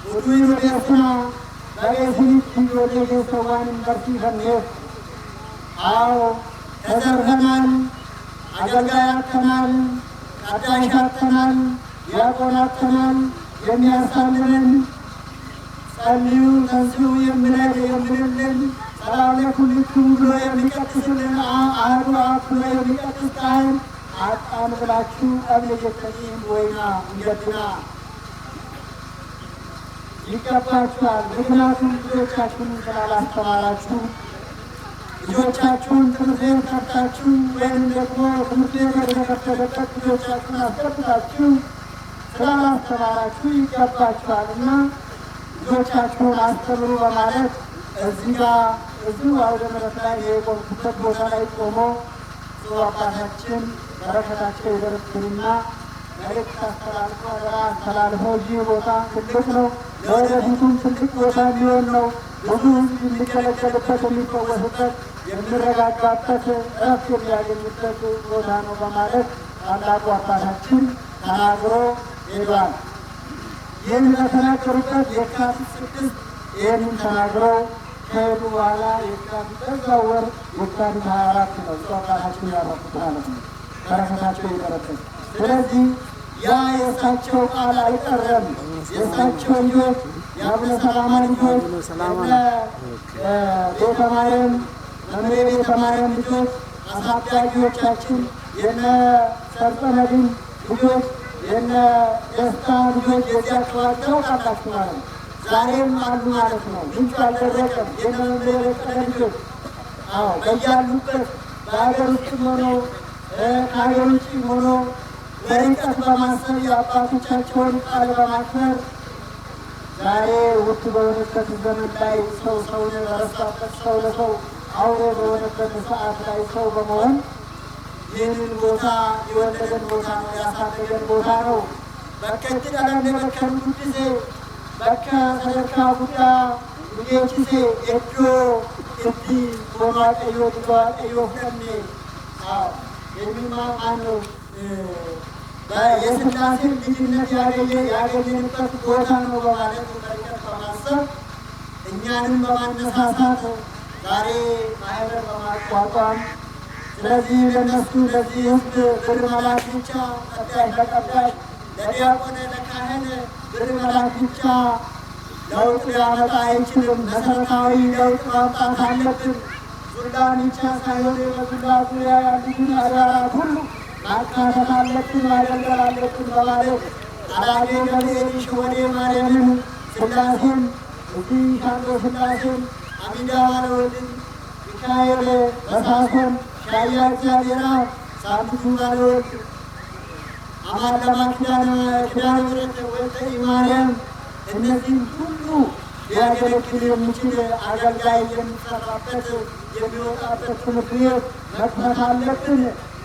ውዱይ ወደስና በሬሲኒት ጆሌ ሴሰዋንን በርሲፈኔፍ አዎ ተዘርፈናል፣ አገልጋይ አጥተናል፣ ቀዳሽ አጥተናል፣ ዲያቆን አጥተናል። የሚያሳልለን ጸልዩ ተንሥኡ የሚልልን ሰላም ለኩልክሙ ብሎ የሚቀድስልን አሐዱ አብ ብሎ የሚቀድስ ካህን አጣን ብላችሁ አብየተኒም ወይና እንገድና ይገባችኋል። ምክንያቱም ልጆቻችሁን ስላላስተማራችሁ ልጆቻችሁን ትምህርት ቤት ከፍታችሁ ወይም ደግሞ ትምህርት ቤት የተከፈተበት ልጆቻችሁን አስገብታችሁ ስላላስተማራችሁ ይገባችኋል እና ልጆቻችሁን አስተምሩ በማለት እዚሁ አውደ ምሕረት ላይ የቆምኩበት ቦታ ላይ ቆሞ ጽኑ አባታችን በረከታቸው ይደርስብንና መልእክት አስተላልፎ አደራ አስተላልፈው ይህ ቦታ ትልቅ ነው፣ ለወደፊቱም ትልቅ ቦታ የሚሆን ነው። ብዙ ሕዝብ የሚገለገልበት የሚፈወስበት የሚረጋጋበት እረፍት የሚያገኝበት ቦታ ነው በማለት ታላቁ አባታችን ተናግሮ ሄዷል። ይህን በተናገሩበት የካቲት 6 ይህንን ተናግረው ከሄዱ በኋላ የካቲት በዛው ወር የካቲት 24 ነው እሱ አባታችን ያረፉት ማለት ነው። በረከታቸው ይደረብን። ስለዚህ ያ የእሳቸው ቃል አይቀረም። የእሳቸው ልጆች የአቡነ ሰላማ ልጆች ቤተ ማርያም መምሬ ቤተ ማርያም ልጆች አሳዳጊዎቻችን የነ ሰርጠነድን ልጆች የነ ደስታ ልጆች የዚህ አካባቢ ታውቃላችሁ ማለት ነው። ዛሬም አሉ ማለት ነው። ምንጩ አልደረቀም። የነ መምሬ በቀለ ልጆች በያሉበት በሀገር ውስጥም ሆኖ ከሀገር ውጭም ሆኖ በርቀት በማሰብ የአባቶቻቸውን ቃል በማክበር ዛሬ ውድ በሆነበት ዘመን ላይ ሰውን በረሳበት ሰው ለሰው አውሬ በሆነበት ሰዓት ላይ ሰው በመሆን ይህንን ቦታ የወለደን ቦታ ነው፣ ያሳደገን ቦታ ነው። በከት ቀለም በከን ጉድሴ በከ ሰደካ ጉዳ ጉዴችሴ ኤዶ እቲ ቦማ ቀዮ ድጓ ቀዮ ፍረኔ የሚማማን ነው። የስላሴን ልጅነት ያገኘንበት ቦታ ነው በማለት በርቀት በማሰብ እኛንም በማነሳሳት ዛሬ ማህበር በማቋቋም ስለዚህ ለነሱ ለዚህ ህዝብ ብር መላክ ብቻ ቀዳሽ ለቀዳሽ ለዲያቆን ለካህን ብር መላክ ብቻ ለውጥ ሊያመጣ አይችልም። መሰረታዊ ለውጥ ማምጣት አለብን። ሱዳን ብቻ ሳይሆን በሱዳ ዙሪያ ያሉትን አድባራት ሁሉ ማካተት አለብን፣ ማገልገል አለብን በማለት አዳጌ ገብርኤል ሸወዴ ማርያምን ስላሴን እዚህ ሻንዶ ስላሴን አሚዳ ባለወልድን ሚካኤል በሳሶን ሻያ እግዚአብሔራ ሳምቱ ባለወልድ አማለማ ኪዳነ ምሕረት ወልደ ማርያም እነዚህም ሁሉ ሊያገለግል የሚችል አገልጋይ የሚሰራበት የሚወጣበት ትምህርት ቤት መክፈት አለብን።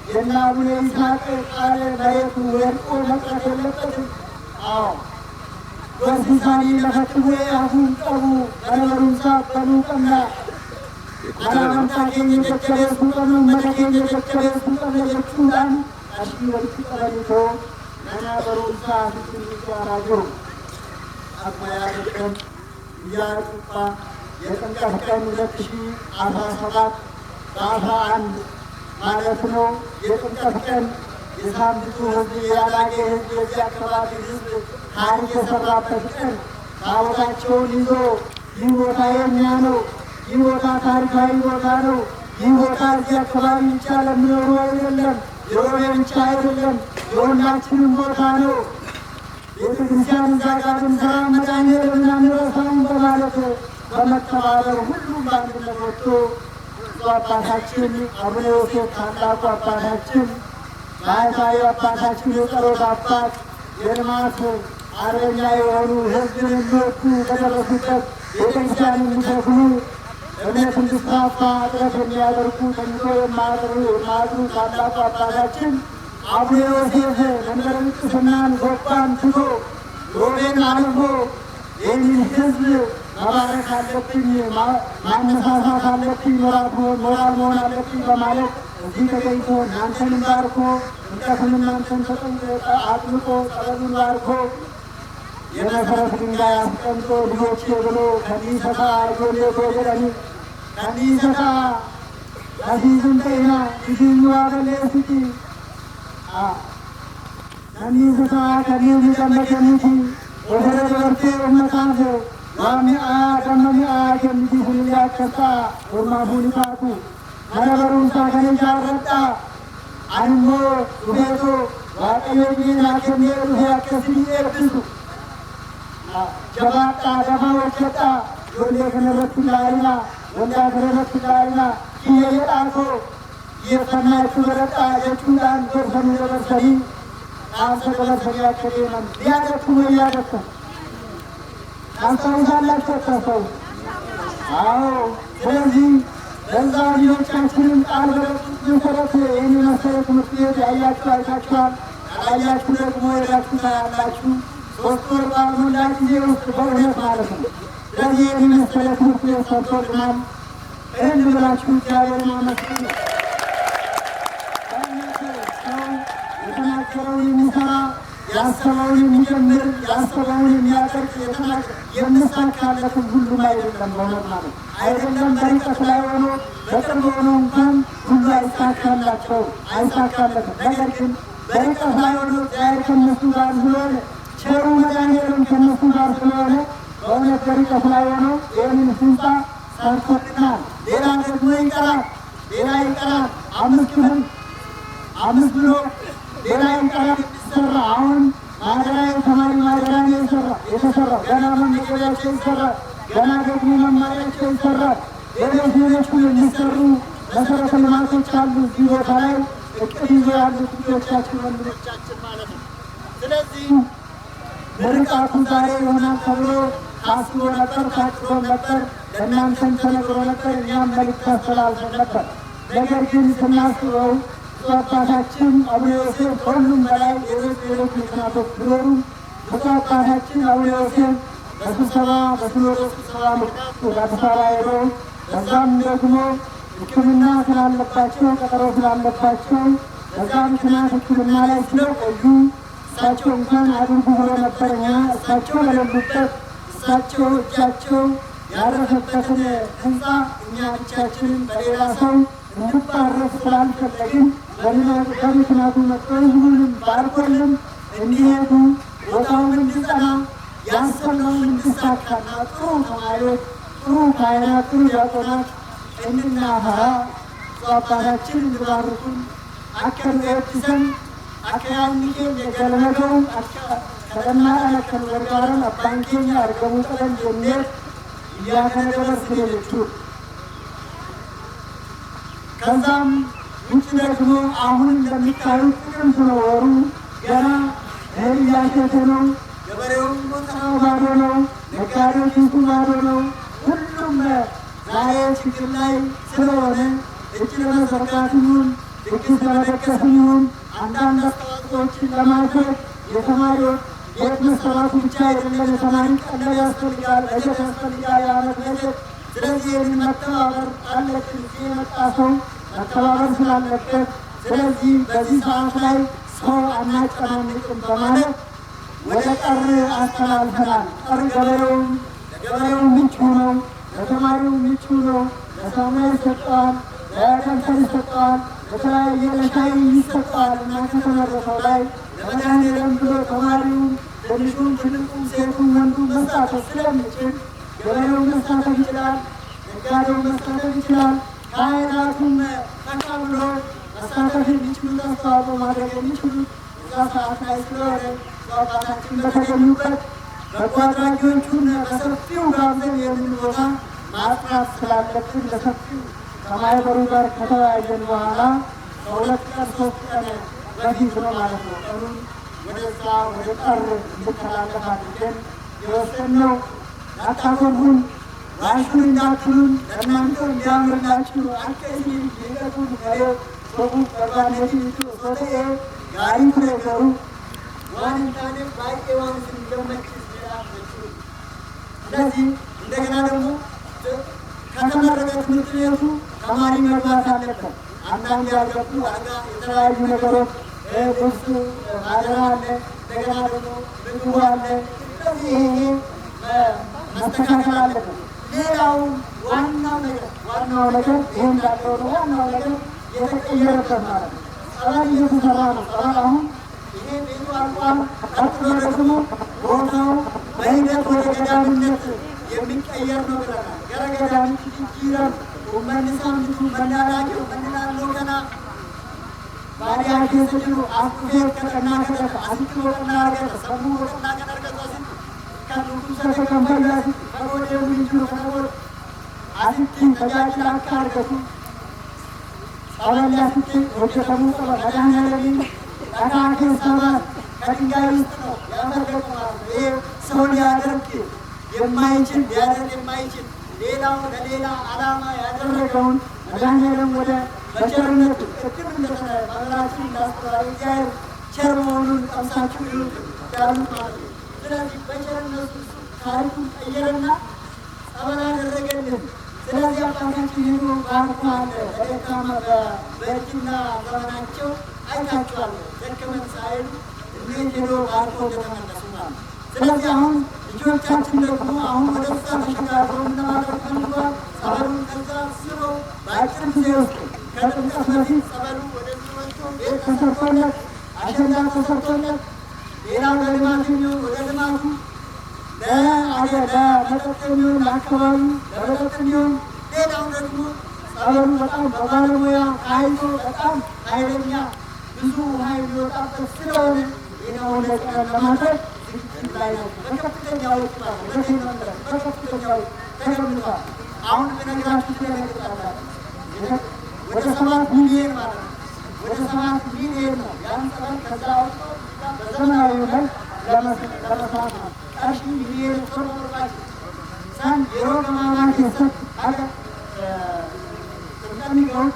የእነ አቡነ ይስሐቅ ቃል መሬቱ ወድቆ መቅረት የለበትም። ወሲሳኒ ለፈትዌ አፉን ቀቡ በነበሩንሳ በኑ ቀምና አላመንታ ኬኝ ጀጀቤ ሱቀኑ መደኬኝ ጀጀቤ ሱቀነ ጀቹዳን አሺ ወልቲ ቀበኒቶ ነና በሩንሳ ፊትን ይጃራጅሩ አቅመያ ቀን እያጩጳ የጥምቀት ቀን 2017 በ11 ማለት ነው። የጥምቀት ቀን የሳምንቱ ህዝብ ያላጌ ህዝብ የዚህ አካባቢ ህዝብ ታሪክ የሰራበት ቀን ታቦታቸውን ይዞ ይህ ቦታ የኛ ነው፣ ይህ ቦታ ታሪካዊ ቦታ ነው፣ ይህ ቦታ እዚህ አካባቢ ብቻ ለሚኖሩ አይደለም፣ የሮቤ ብቻ አይደለም፣ የሁላችንም ቦታ ነው። ቤተክርስቲያን እዛ ጋር ብንሰራ መድኃኒዓለም አንረሳውም በማለት በመተባበር ሁሉም በአንድነት ወጥቶ አባታችን አቡነ ዮሴፍ ታላቁ አባታችን ባህታዊ አባታችን የጸሎት አባት የልማት አርበኛ የሆኑ ህዝብን የሚወዱ በደረሱበት ቤተክርስቲያን የሚሸፍኑ እምነት እንዲስፋፋ ጥረት የሚያደርጉ ተኝቶ የማያድሩ ታላቁ አባታችን አቡነ ዮሴፍ መንበረ ጵጵስናን ጎባን ትቶ ሮቤን አልፎ ይህንን ህዝብ መባረክ አለብኝ፣ ማነሳሳት አለብኝ፣ ሞራል መሆን አለብኝ በማለት እዚህ ተገኝቶ እናንተንም ባርኮ እንጨቱን እናንተን ተጠንቀቀ አጥምቆ ጸበሉን ባርኮ የመሰረት ድንጋይ አስቀምጦ ልጆቼ ብሎ ከኒሰታ አርጎሌ ጎጀረኒ ከኒሰታ ከሲዝም ጤና ሲዝኙ አበሌስቲ ከኒሰታ ከኒዝ ቀመቀሚቲ ወሰረ ደበርቴ ኡመታፍ ዋሚአ ደመሚአ ጀሚቲ ሁንያከሳ ኡርማፉኒታቱ መረበሩንሳ ከነጃረጣ አንሞ ዱፌቶ ዋቀዮኝና ከኔ ዱፌ አከስኒ ኤብሱ ጀባጣ ደፋ ወቸጣ ጆሌ ከነረት ላይና ወንዳ ከነረት ላይና ኪየየጣቶ የሰናይቱ በረጣ የቹዳን ደርሰኑ የበርሰኒ አንተ በበርሰኒ ያከዴመን ሊያደቱ ወያደቱ ታስታውሳላችሁ ተሰው አዎ ስለዚህ በዛ ልጆቻችንን ቃል በገቡት መሰረት ይህን መሰረ ትምህርት ቤት ያያችሁ አይታችኋል። ያያችሁ ደግሞ ሄዳችሁ ታያላችሁ። 3 ወር ባልሞላ ጊዜ ውስጥ በእውነት ማለት ነው። ስለዚህ ይህን መሰረ ትምህርት ቤት ሰርቶልናል። ይህን ብላችሁ እግዚአብሔርን አመስግኑ። ሰው የተናገረውን የሚሰራ ያሰበውን የሚጀምር ያሰበውን የሚያደርግ የምሳካለትን ሁሉም አይደለም በእውነት ማለት አይደለም። በርቀት ላይ ሆኖ በቅርብ ሆኖ እንኳን ሁሉ አይሳካለትም። ነገር ግን በርቀት ላይ ሆኖ እግዚአብሔር ከነሱ ጋር ስለሆነ ቸሩ መድኃኒዓለም ከነሱ ጋር ስለሆነ በእውነት በርቀት ላይ ሆኖ ይህንን ህንፃ ሰርቶልናል። ሌላ ደግሞ ይቀራል። 5 ብሎ ሌላ ይቀራል ይሰራ። አሁን ማደሪያ ተማሪ ማደሪያ ነው የተሰራው። ገና መመገቢያቸው ይሰራል። ገና ደግሞ መማሪያቸው ይሰራል። ሌሎች የሚሰሩ መሰረተ ልማቶች አሉ። እዚህ ቦታ ላይ እቅድ ይዘው ያሉት ልጆቻችን ወንድሞቻችን ማለት ነው። ስለዚህ ምርቃቱ ዛሬ ይሆናል ተብሎ ታስቦ ነበር፣ ታቅዶ ነበር፣ ለእናንተም ተነግሮ ነበር፣ እኛም መልዕክት አስተላልፈን ነበር። ነገር ግን ስናስበው አባታችን አቡነ ዮሴፍ ከሁሉም በላይ ሌሎች ምክንያቶች ቢኖሩ አባታችን አቡነ ዮሴፍ በሲኖዶስ ስብሰባ ምክንያት ወደ አዲስ አበባ ሄደው በዛም ደግሞ ሕክምና ስላለባቸው ቀጠሮ ስላለባቸው በዛ ምክንያት ሕክምና ላይ ስለቆዩ እሳቸው እንኳን አድርጉ ብሎ ነበር። እኛ እሳቸው በሌሉበት እሳቸው እጃቸው ያረፈበትን ህንፃ እኛ ብቻችንን በሌላ ሰው እንድባረፍ ስላልፈለግን በምክንያቱ መጥቶ ህዝቡንም ባርኮልን እንዲሄዱ ቦታውን እንዲጸና ያሰብነውን እንዲሳካና ጥሩ ተማሪዎች፣ ጥሩ ካህናት፣ ጥሩ ዲያቆናት እንድናፈራ አባታችን እንዲባርኩን አከርኤብሰን አከያንኬ የገለመገው ከደማራነከን ወርጋረን አባንኬኛ አርገሙ ጠለን ጀሜት እያከነደበስ ሌሎቹ ከዛም ውጭ ደግሞ አሁን እንደሚታዩት ጥቅምት ነው ወሩ። ገና እህል እያሸተ ነው። ገበሬውም ጎተራው ባዶ ነው። ነጋዴው ኪሱ ባዶ ነው። ሁሉም ዛሬ ችግር ላይ ስለሆነ እጅ ለመዘርጋት ይሁን ድግስ ለመደገስ ይሁን አንዳንድ አስተዋጽኦችን ለማድረግ የተማሪዎች ቤት መሰራቱ ብቻ አይደለም። የተማሪ ቀለብ ያስፈልጋል፣ በጀት ያስፈልጋል፣ የዓመት በጀት። ስለዚህ ይህን መተባበር አለብን። እዚህ የመጣ ሰው መተባበር ስላለበት ስለዚህ በዚህ ሰዓት ላይ ሰው አናጨናንቅም በማለት ወደ ቀር አስተላልፈናል። ቀር ለገበሬው ምቹ ነው፣ ለተማሪው ምቹ ነው። ለሳሙና ይሰጠዋል፣ ለደብተር ይሰጠዋል፣ ለተለያየ ለሻይ ይሰጠዋል እና ከተመረሰው ላይ ለመድኃኒዓለም ብሎ ተማሪው ትንሹም ትልቁም ሴቱም ወንዱም መሳተፍ ስለሚችል ገበሬው መሳተፍ ይችላል፣ ነጋዴው መሳተፍ ይችላል። ካህናቱም ተቀብሎ መሳተፍ የሚችሉት አስተዋጽኦ ማድረግ የሚችሉት እዛ ሰዓት ላይ ስለሆነ አባታችን በተገኙበት በጎ አድራጊዎቹን በሰፊው ጋብዘን ይህንን ቦታ ማጥራት ስላለብን በሰፊው ከማህበሩ ጋር ከተወያየን በኋላ በ2 ቀን 3 ቀን በፊት ነው ማለት ነው። ቀኑን ወደዛ ወደ ጠር እንድተላለፍ አድርገን የወሰንነው። ያታኮርፉን ዋሹን እንዳትሉን ለእናንተ እንዲያምርላችሁ አከሲ ሊቀቱን ከሬ ሶቡ ቀርባነቲ ሶቴ ጋሪ ፍሬገሩ ዋንታኔ ባይቄ ዋንስ እንደመክስ ይላችሁ። ስለዚህ እንደገና ደግሞ ከተመረቀ ትምህርት ቤቱ ተማሪ መግባት አለበት። አንዳንድ ያልገቡ አልጋ የተለያዩ ነገሮች ልብሱ ማደራ አለ፣ እንደገና ደግሞ ምግቡ አለ። ስለዚህ ይሄ መስተካከል አለበት። ሌላው ዋናው ነገር ይሄ እንዳለው ነው። ዋናው ነገር የተቀየረበት ማለት ነው። ጸበል እየተሰራ ነው። ጸበል አሁን ይሄ ቤቱ አልቋል። ቀጥሎ ደግሞ ቦታው በሂደት ወደ ገዳምነት የሚቀየር ነው ብለናል። ገረገዳሚ ጅጅረም ኡመንሳምቱ መናላቸው መንላለው ገና ባዲያ ኬሰጅሩ አፍፌር ከጠና ከጠፍ አስኪ ወጠና አርገጠ ሰሙ ወጠና ከጠርገጠ ሲል ከዱኩሰተ ከንፈያሲ ከሮዴ ውንጅሩ ከነቦር አስኪ ተጃጅል አካ አርገቱ ጸበል ያስኪ ወጀተሙ ቀበ መድኃኔዓለም ጠና ኬሰባት ከድንጋይ ውስጥ ነው ያመለጡ ማለት ነው። ይሄ ሰው ሊያደርግ የማይችል ሊያደርግ የማይችል ሌላው ለሌላ ዓላማ ያደረገውን መድኃኔዓለም ወደ በቸርነቱ ቅድም መምህራችን እንዳስተዋለ እግዚአብሔር ቸር መሆኑን ቀምሳችሁ ይሉት ያሉት ማለት ነው። ስለዚህ በቸርነቱ ታሪኩን ቀየረና ጸበል አደረገልን። ስለዚህ አባታችን ሄዶ ባርኳል። በደካማ በእጅና ዘመናቸው አይታችኋል። ደከመን ሳይሉ እንዴት ሄዶ ባርኮ እንደተመለሱ ማለት ነው። ስለዚህ አሁን ልጆቻችን ደግሞ አሁን ወደ እዛ ተሸጋግረው እንደማድረግ ፈልጓል። ጸበሉን ከዛ ስበው በአጭር ጊዜ ውስጥ ከጥምቀት በፊት ጸበሉ ወደዚህ ወጥቶ ቤት ተሰርቶለት አሸንዳ ተሰርቶለት ሌላው ለልማት የሚሆን ወደ ልማቱ ለመጠጥ የሚሆን ለአካባቢ ለመጠጥ የሚሆን ሌላው ደግሞ ጸበሉ በጣም በባለሙያ ኃይሎ በጣም ኃይለኛ ብዙ ውሃ የሚወጣበት ስለሆነ ሌላውን ለማድረግ በከፍተኛው ተገምቷል። አሁን በነገራችሁ ስለነገራችሁ ወደ 7 ሚሊዮን ማለት ነው። ወደ 7 ሚሊዮን ነው። ያን ጸበል ከዛ አውጥቶ በዘመናዊ መልክ ለመስራት ነው። ቀርሺ ሚሊዮን ተቆርባች ሳን የሮማማት የሰጥ አለ ተቀሚገው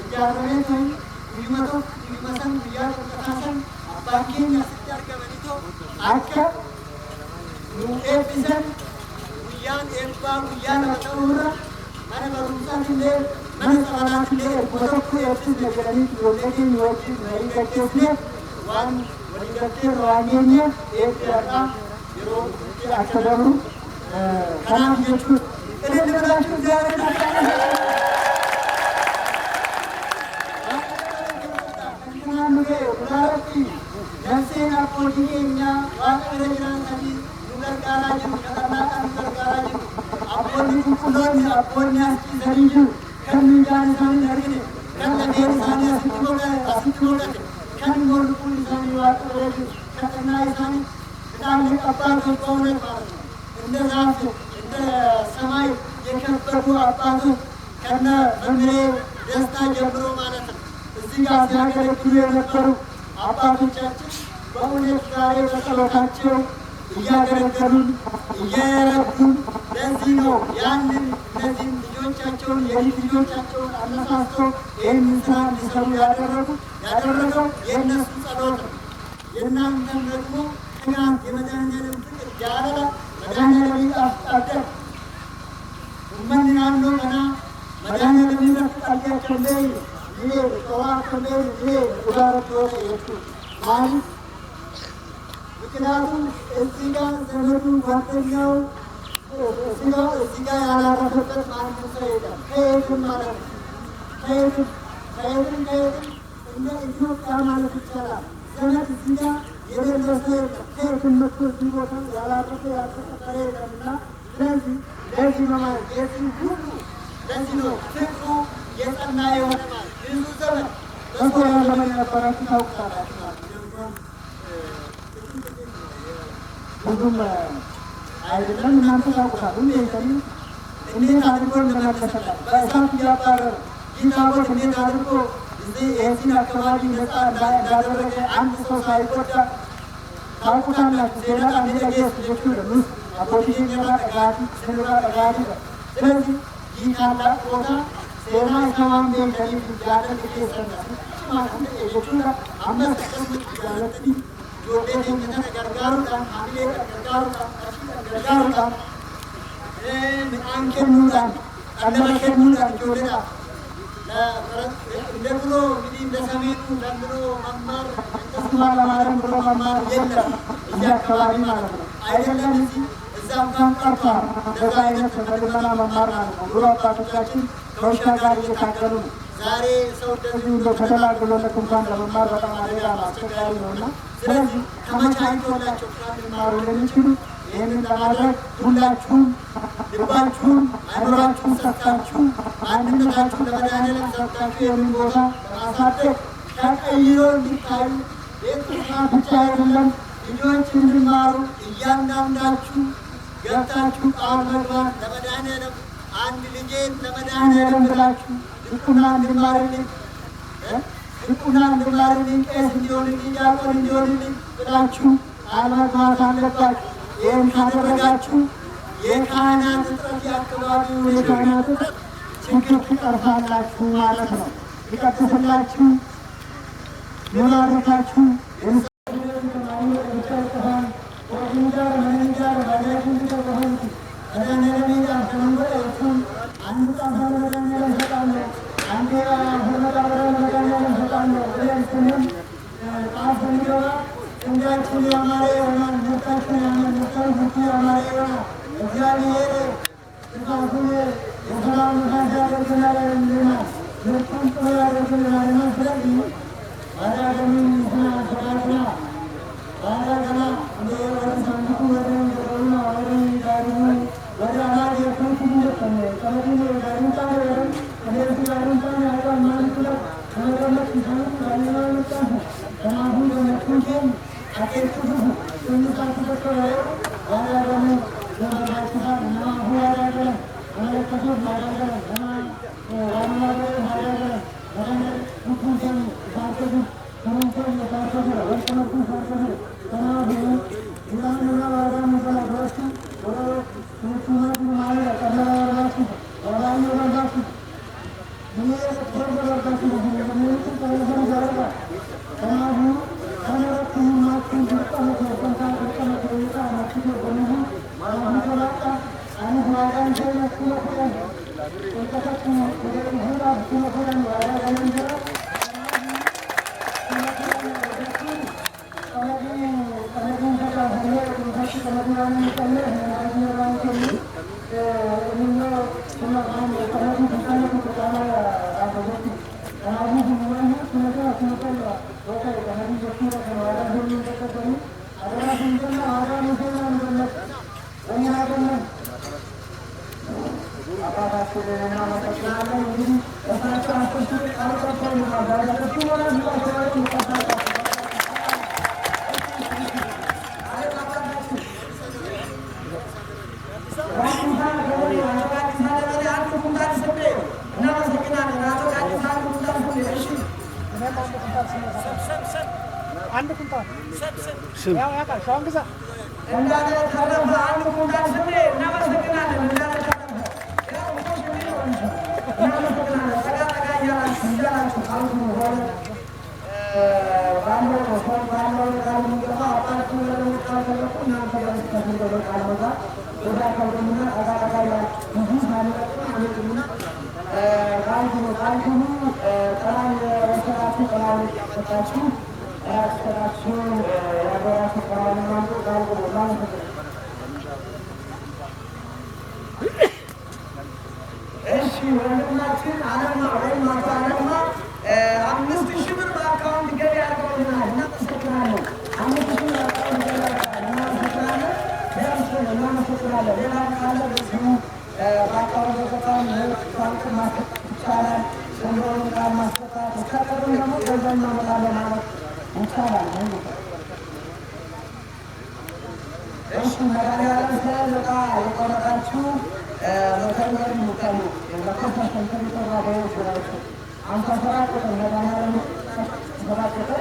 እያደረገ ይመጣ ይመሰን ይያቀጣሰን አባኪን ያስቻል ከበሊቶ አከ ኤፒሰን ውያን ኤባ ውያን አተውራ ማነ በሩሳችን ማነ ጸባናችን ወተኩ ኤፒስ ነገረኒ ፕሮጀክት ይወጪ ነይ ከከስ ዋን ወዲገቴ ራዋኘ ኤፒያታ ይሮ አከደሩ ከናም ይቹ እንደደላችሁ ዛሬ Nasiin abbootii keenya waaqa bira jiran sadii nu gargaaraa jiru. Kadhannaa nu gargaaraa jiru. Abboonni qulqulloonni abboonni achiisanii jiru. Kan miidhaan isaanii argine, kan lafeen isaanii asitti mul'ate, kan morkuun isaanii waaqa bira jiru. Kadhannaa isaanii midhaan abbaa tokkoon ማለት ነው። እንደ ዛፍ እንደ ሰማይ የከበሩ አባቶች ከነ መምሬ ደስታ ጀምሮ ማለት ነው እዚህ ጋር ሲያገለግሉ የነበሩ አባቶቻችን በእውነት ዛሬ በጸሎታቸው እያገለገሉን እየረዱን። ለዚህ ነው ያንን እነዚህን ልጆቻቸውን የልጅ ልጆቻቸውን አነሳስተው ይህንን ስራ እንዲሰሩ ያደረገው የእነሱ ጸሎት ነው። የእናንተም ደግሞ ትናንት የመድኃኔዓለም ፍቅር ያለላ መድኃኔዓለም ይጣፍጣል እመንናን ነው ገና መድኃኔዓለም ይጣፍጣላቸው ላይ ይሄ ተዋከለ ይሄ ጉዳት ወደ የቱ ማለት ምክንያቱም እዚህ ጋር ዘመዱ ጓደኛው እዚህ ጋር ያላረፈበት ማንም ሰው የለም። ከየትም ማለት ነው ከየትም እንደ ኢትዮጵያ ማለት ይቻላል ዘመድ እዚህ ጋር የሌለ ሰው የለም። ከየትም መጥቶ እዚህ ቦታ ያላረፈ ያልተቀጠረ የለምና ለዚህ ነው ማለት የዚህ ሁሉ ለዚህ ነው ፍቅሩ የጸና የሆነ ማለት ብዙ ዘመን በሶሪያ ዘመን የነበራችሁ ታውቃላችሁ ማለት ነው። ብዙም አይደለም እናንተ ታውቁታል። እንዴት አድርጎ እንደመለሰላል በእሳት እያባረረ ይታወቅ እንዴት አድርጎ እዚህ የዚህን አካባቢ ነፃ እንዳደረገ አንድ ሰው ሳይጎዳ ታውቁታላችሁ። ሌላ ሚለጌስ ልጆቹ አቦቲ ጀራ ጠጋቲ ስንጋ ጠጋቲ። ስለዚህ ይህ ታላቅ ቦታ ሴና ሰማም ቤከኒ ጃለት ኬሰና ማንደ የሹራ አምስት ጃለት ጆዴ ጀነ ገርጋሩታ አብሌ ገርጋሩታ አንከኑዳን አለመከኑዳን ጆዴዳ ለብሎ እንግዲህ ለሰሜኑ ለብሎ መማር ተስማላ ማረም ብሎ መማር የለም እዚህ አካባቢ ማለት ነው። አይደለም እዛም ጋር ቀርቷል። እንደዛ አይነት በልመና መማር ማለት ነው። ብሎ አባቶቻችን ከውሻ ጋር እየታገሉ ነው። ዛሬ ሰው እንደዚህ ብሎ ከተላግሎለት እንኳን ለመማር በጣም አደጋ ነው፣ አስቸጋሪ ነው እና ስለዚህ ተመቻችቶላቸው ሊማሩ እንደሚችሉ ይህንን ለማድረግ ሁላችሁም ልባችሁን አይምሯችሁን ሰጥታችሁ አንድነታችሁን ለመድኃኔዓለም ሰጥታችሁ ይህንን ቦታ ለማሳደግ ተቀይሮ እንዲታዩ ቤተሰብ ብቻ አይደለም ልጆች እንዲማሩ እያንዳንዳችሁ ገብታችሁ ቃል መግባት ለመድኃኔዓለም አንድ ልጄን ለመድኃኔዓለም ብላችሁ ድቁና እንድማርልኝ ቄስ እንዲሆንልኝ ዲያቆን እንዲሆንልኝ ብላችሁ ቃል መግባት አለባችሁ። ይህን ካደረጋችሁ የካህናት እጥረት የአካባቢው የካህናት እጥረት ችግር ትቀርፋላችሁ ማለት ነው። ይቀጥፍላችሁ፣ ይባርካችሁ። እንዳችን ያማረ ይሆናል። ምርታችን ያማረ ያማረ ይሆናል። እግዚአብሔር ጥፋቱን የሰላም ንፋስ ያደርግልናል። ምርቱን ጥሩ ያደርግልናል። ስለዚህ አዳገምን ስና ሰራትና አዳገና እንደ ወደ ሳንዱቁ ወደ ገሩና ወደ ዳሩ ወደ አላጅ የኮንቱ እንደተነ ከመዲነ ዳሩታ ወደ ከሌቱ ዳሩታ ያጋ ማንቱላ ከመረመት ሳንቱ ባይና መጣሁ ከማሁ ለመኩንቴም አኬቱ ስንታቱ ተከራዩ አዳገሙ ለማባችታ ናሁ አዳገለ አመለከቱ ማዳገለ ዋናገለ ማዳገለ ወደ ኩንቴም ሳንቱ ከመንተን የታሰበ ወርቀመቱ ሳንቱ ከማሁ ይላንና ዋዳሙ ሰላቶቹ ወደ ስንቱማቱ ማለ ቀመራ ወራሱ ወራዩ ወራሱ ዱኒያ ተቆርበ ወራሱ ለሚቱ ተወሰነ ዘረጋ ከማሁ ከመረቱ ማኩን ድርቀመቱ ወንታ ድርቀመቱ ይታ ማክቶ በመሁ ማሁ ተላቃ አንሁ ዋዳን ጀነቱ ወፈን ወንተከቱ ወደ ሁላ ሁላ ዋዳ ገነንጀራ አንድ ኩንታል ያው ያውቃል ሻውን ግዛ እንዳለ ተረፈ አንድ ኩንታል ስንዴ እናመሰግናለን። እንዳለ ተረፈ እናመሰግናለን። ጠጋ ጠጋ እያላችሁ እያላችሁ አሁን ሆነ ባለው ሆን ባለው ቃል የሚገባ አባቱ ለመቃል ተለቁ እናንተ በስተት ቃል መዛ ወዳ ከብደምና ጠጋ ጠጋ እያላችሁ ብዙ ማለቁ አለቁና ቃልኩ ጠላን ወሰራችሁ ጠላን ሰጣችሁ ራሳችሁ ያገራችሁ ቀራንማንቱ ቃል ማለት ነው። እሺ ወንድማችን አለማ ወይም አቶ አለማ 5000 ብር በአካውንት ገቢ አድርገውልናል። እናመሰግናለን። 5000 ብር በአካውንት ገቢ እናመሰግናለን። እናመሰግናለን። ሌላ ካለ በዚሁ በአካውንት በጣም ባንክ ማስገባት ይቻላል። ሰንዶን ጋር ማስገባት ከቀሩም ደግሞ ገንዘብ እናመጣለን ማለት ይቻላል። እሺ መድኃኒዓለም ስለለቃ የቆረጣችሁ መተግበር ሙቀሙ ለኮንፈረንስ ሰንተር ባባዎች ናቸው። አንተ ስራ ቁጥር መድኃኒዓለም ስራ ቁጥር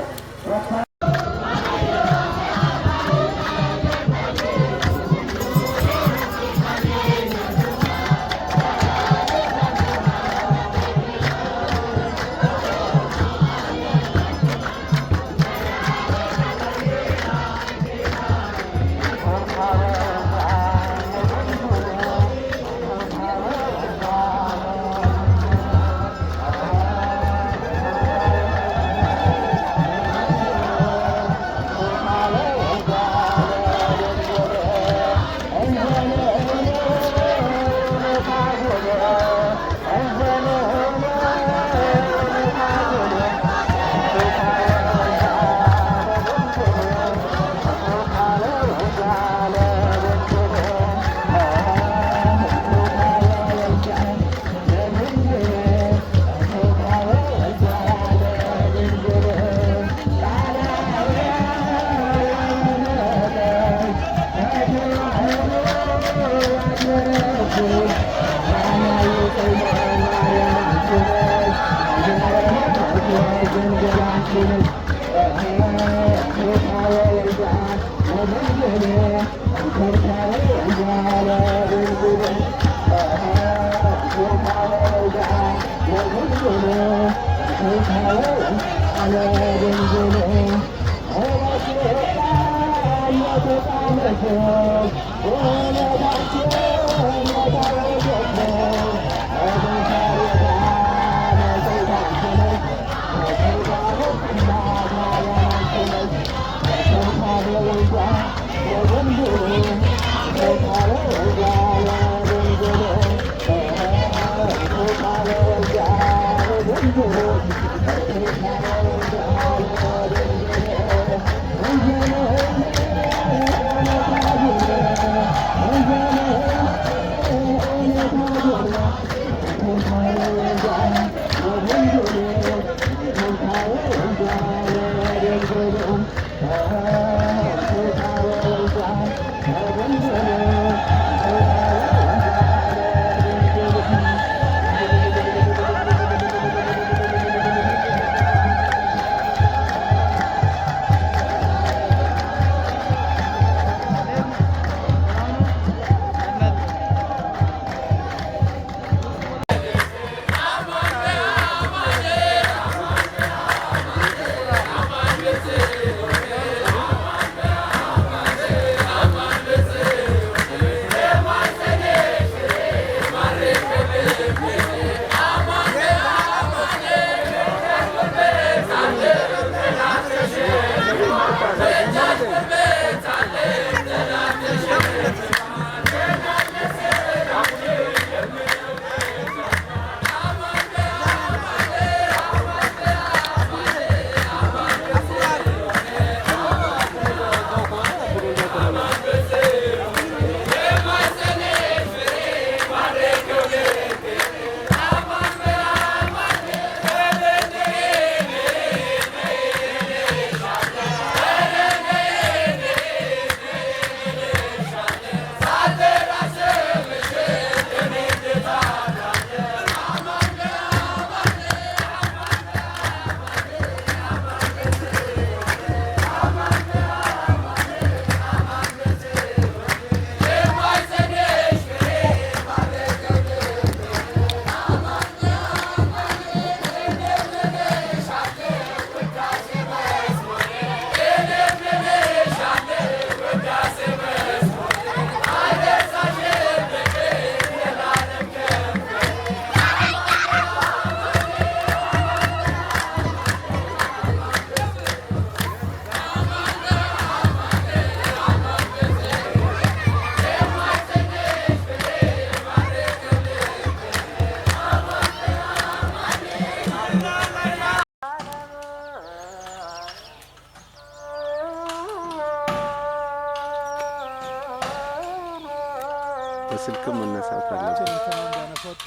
በስልክም መነሳት አለበት።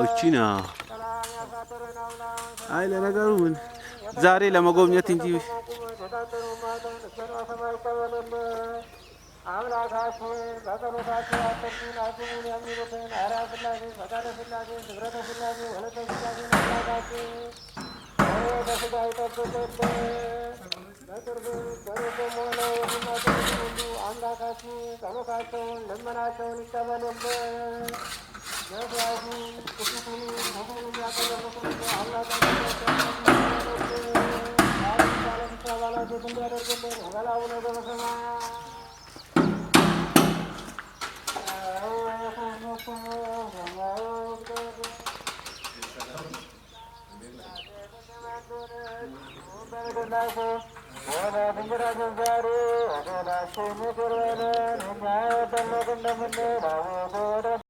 እቺና አይ ለነገሩ ምን ዛሬ ለመጎብኘት እንጂ አምላካችን በጸሎታችን አትርሱን አስቡን የሚሉትን አርያ ሥላሴ ፈቃደ ሥላሴ ንብረተ ሥላሴ ወለተ ሥላሴ አምላካችን በሥጋ ይጠብቅልን። በቅርብ በሩቅም ሆነው የሚመጡትን ሁሉ አምላካችን ጸሎታቸውን ልመናቸውን ይቀበልልን። መስዋዕቱን ቅዱሱን ሁሉንም ያቀረቡትን አምላካችን ባለስራ ባላጆት እንዲያደርግልን ወላቡነ ዘበሰማያት ወደ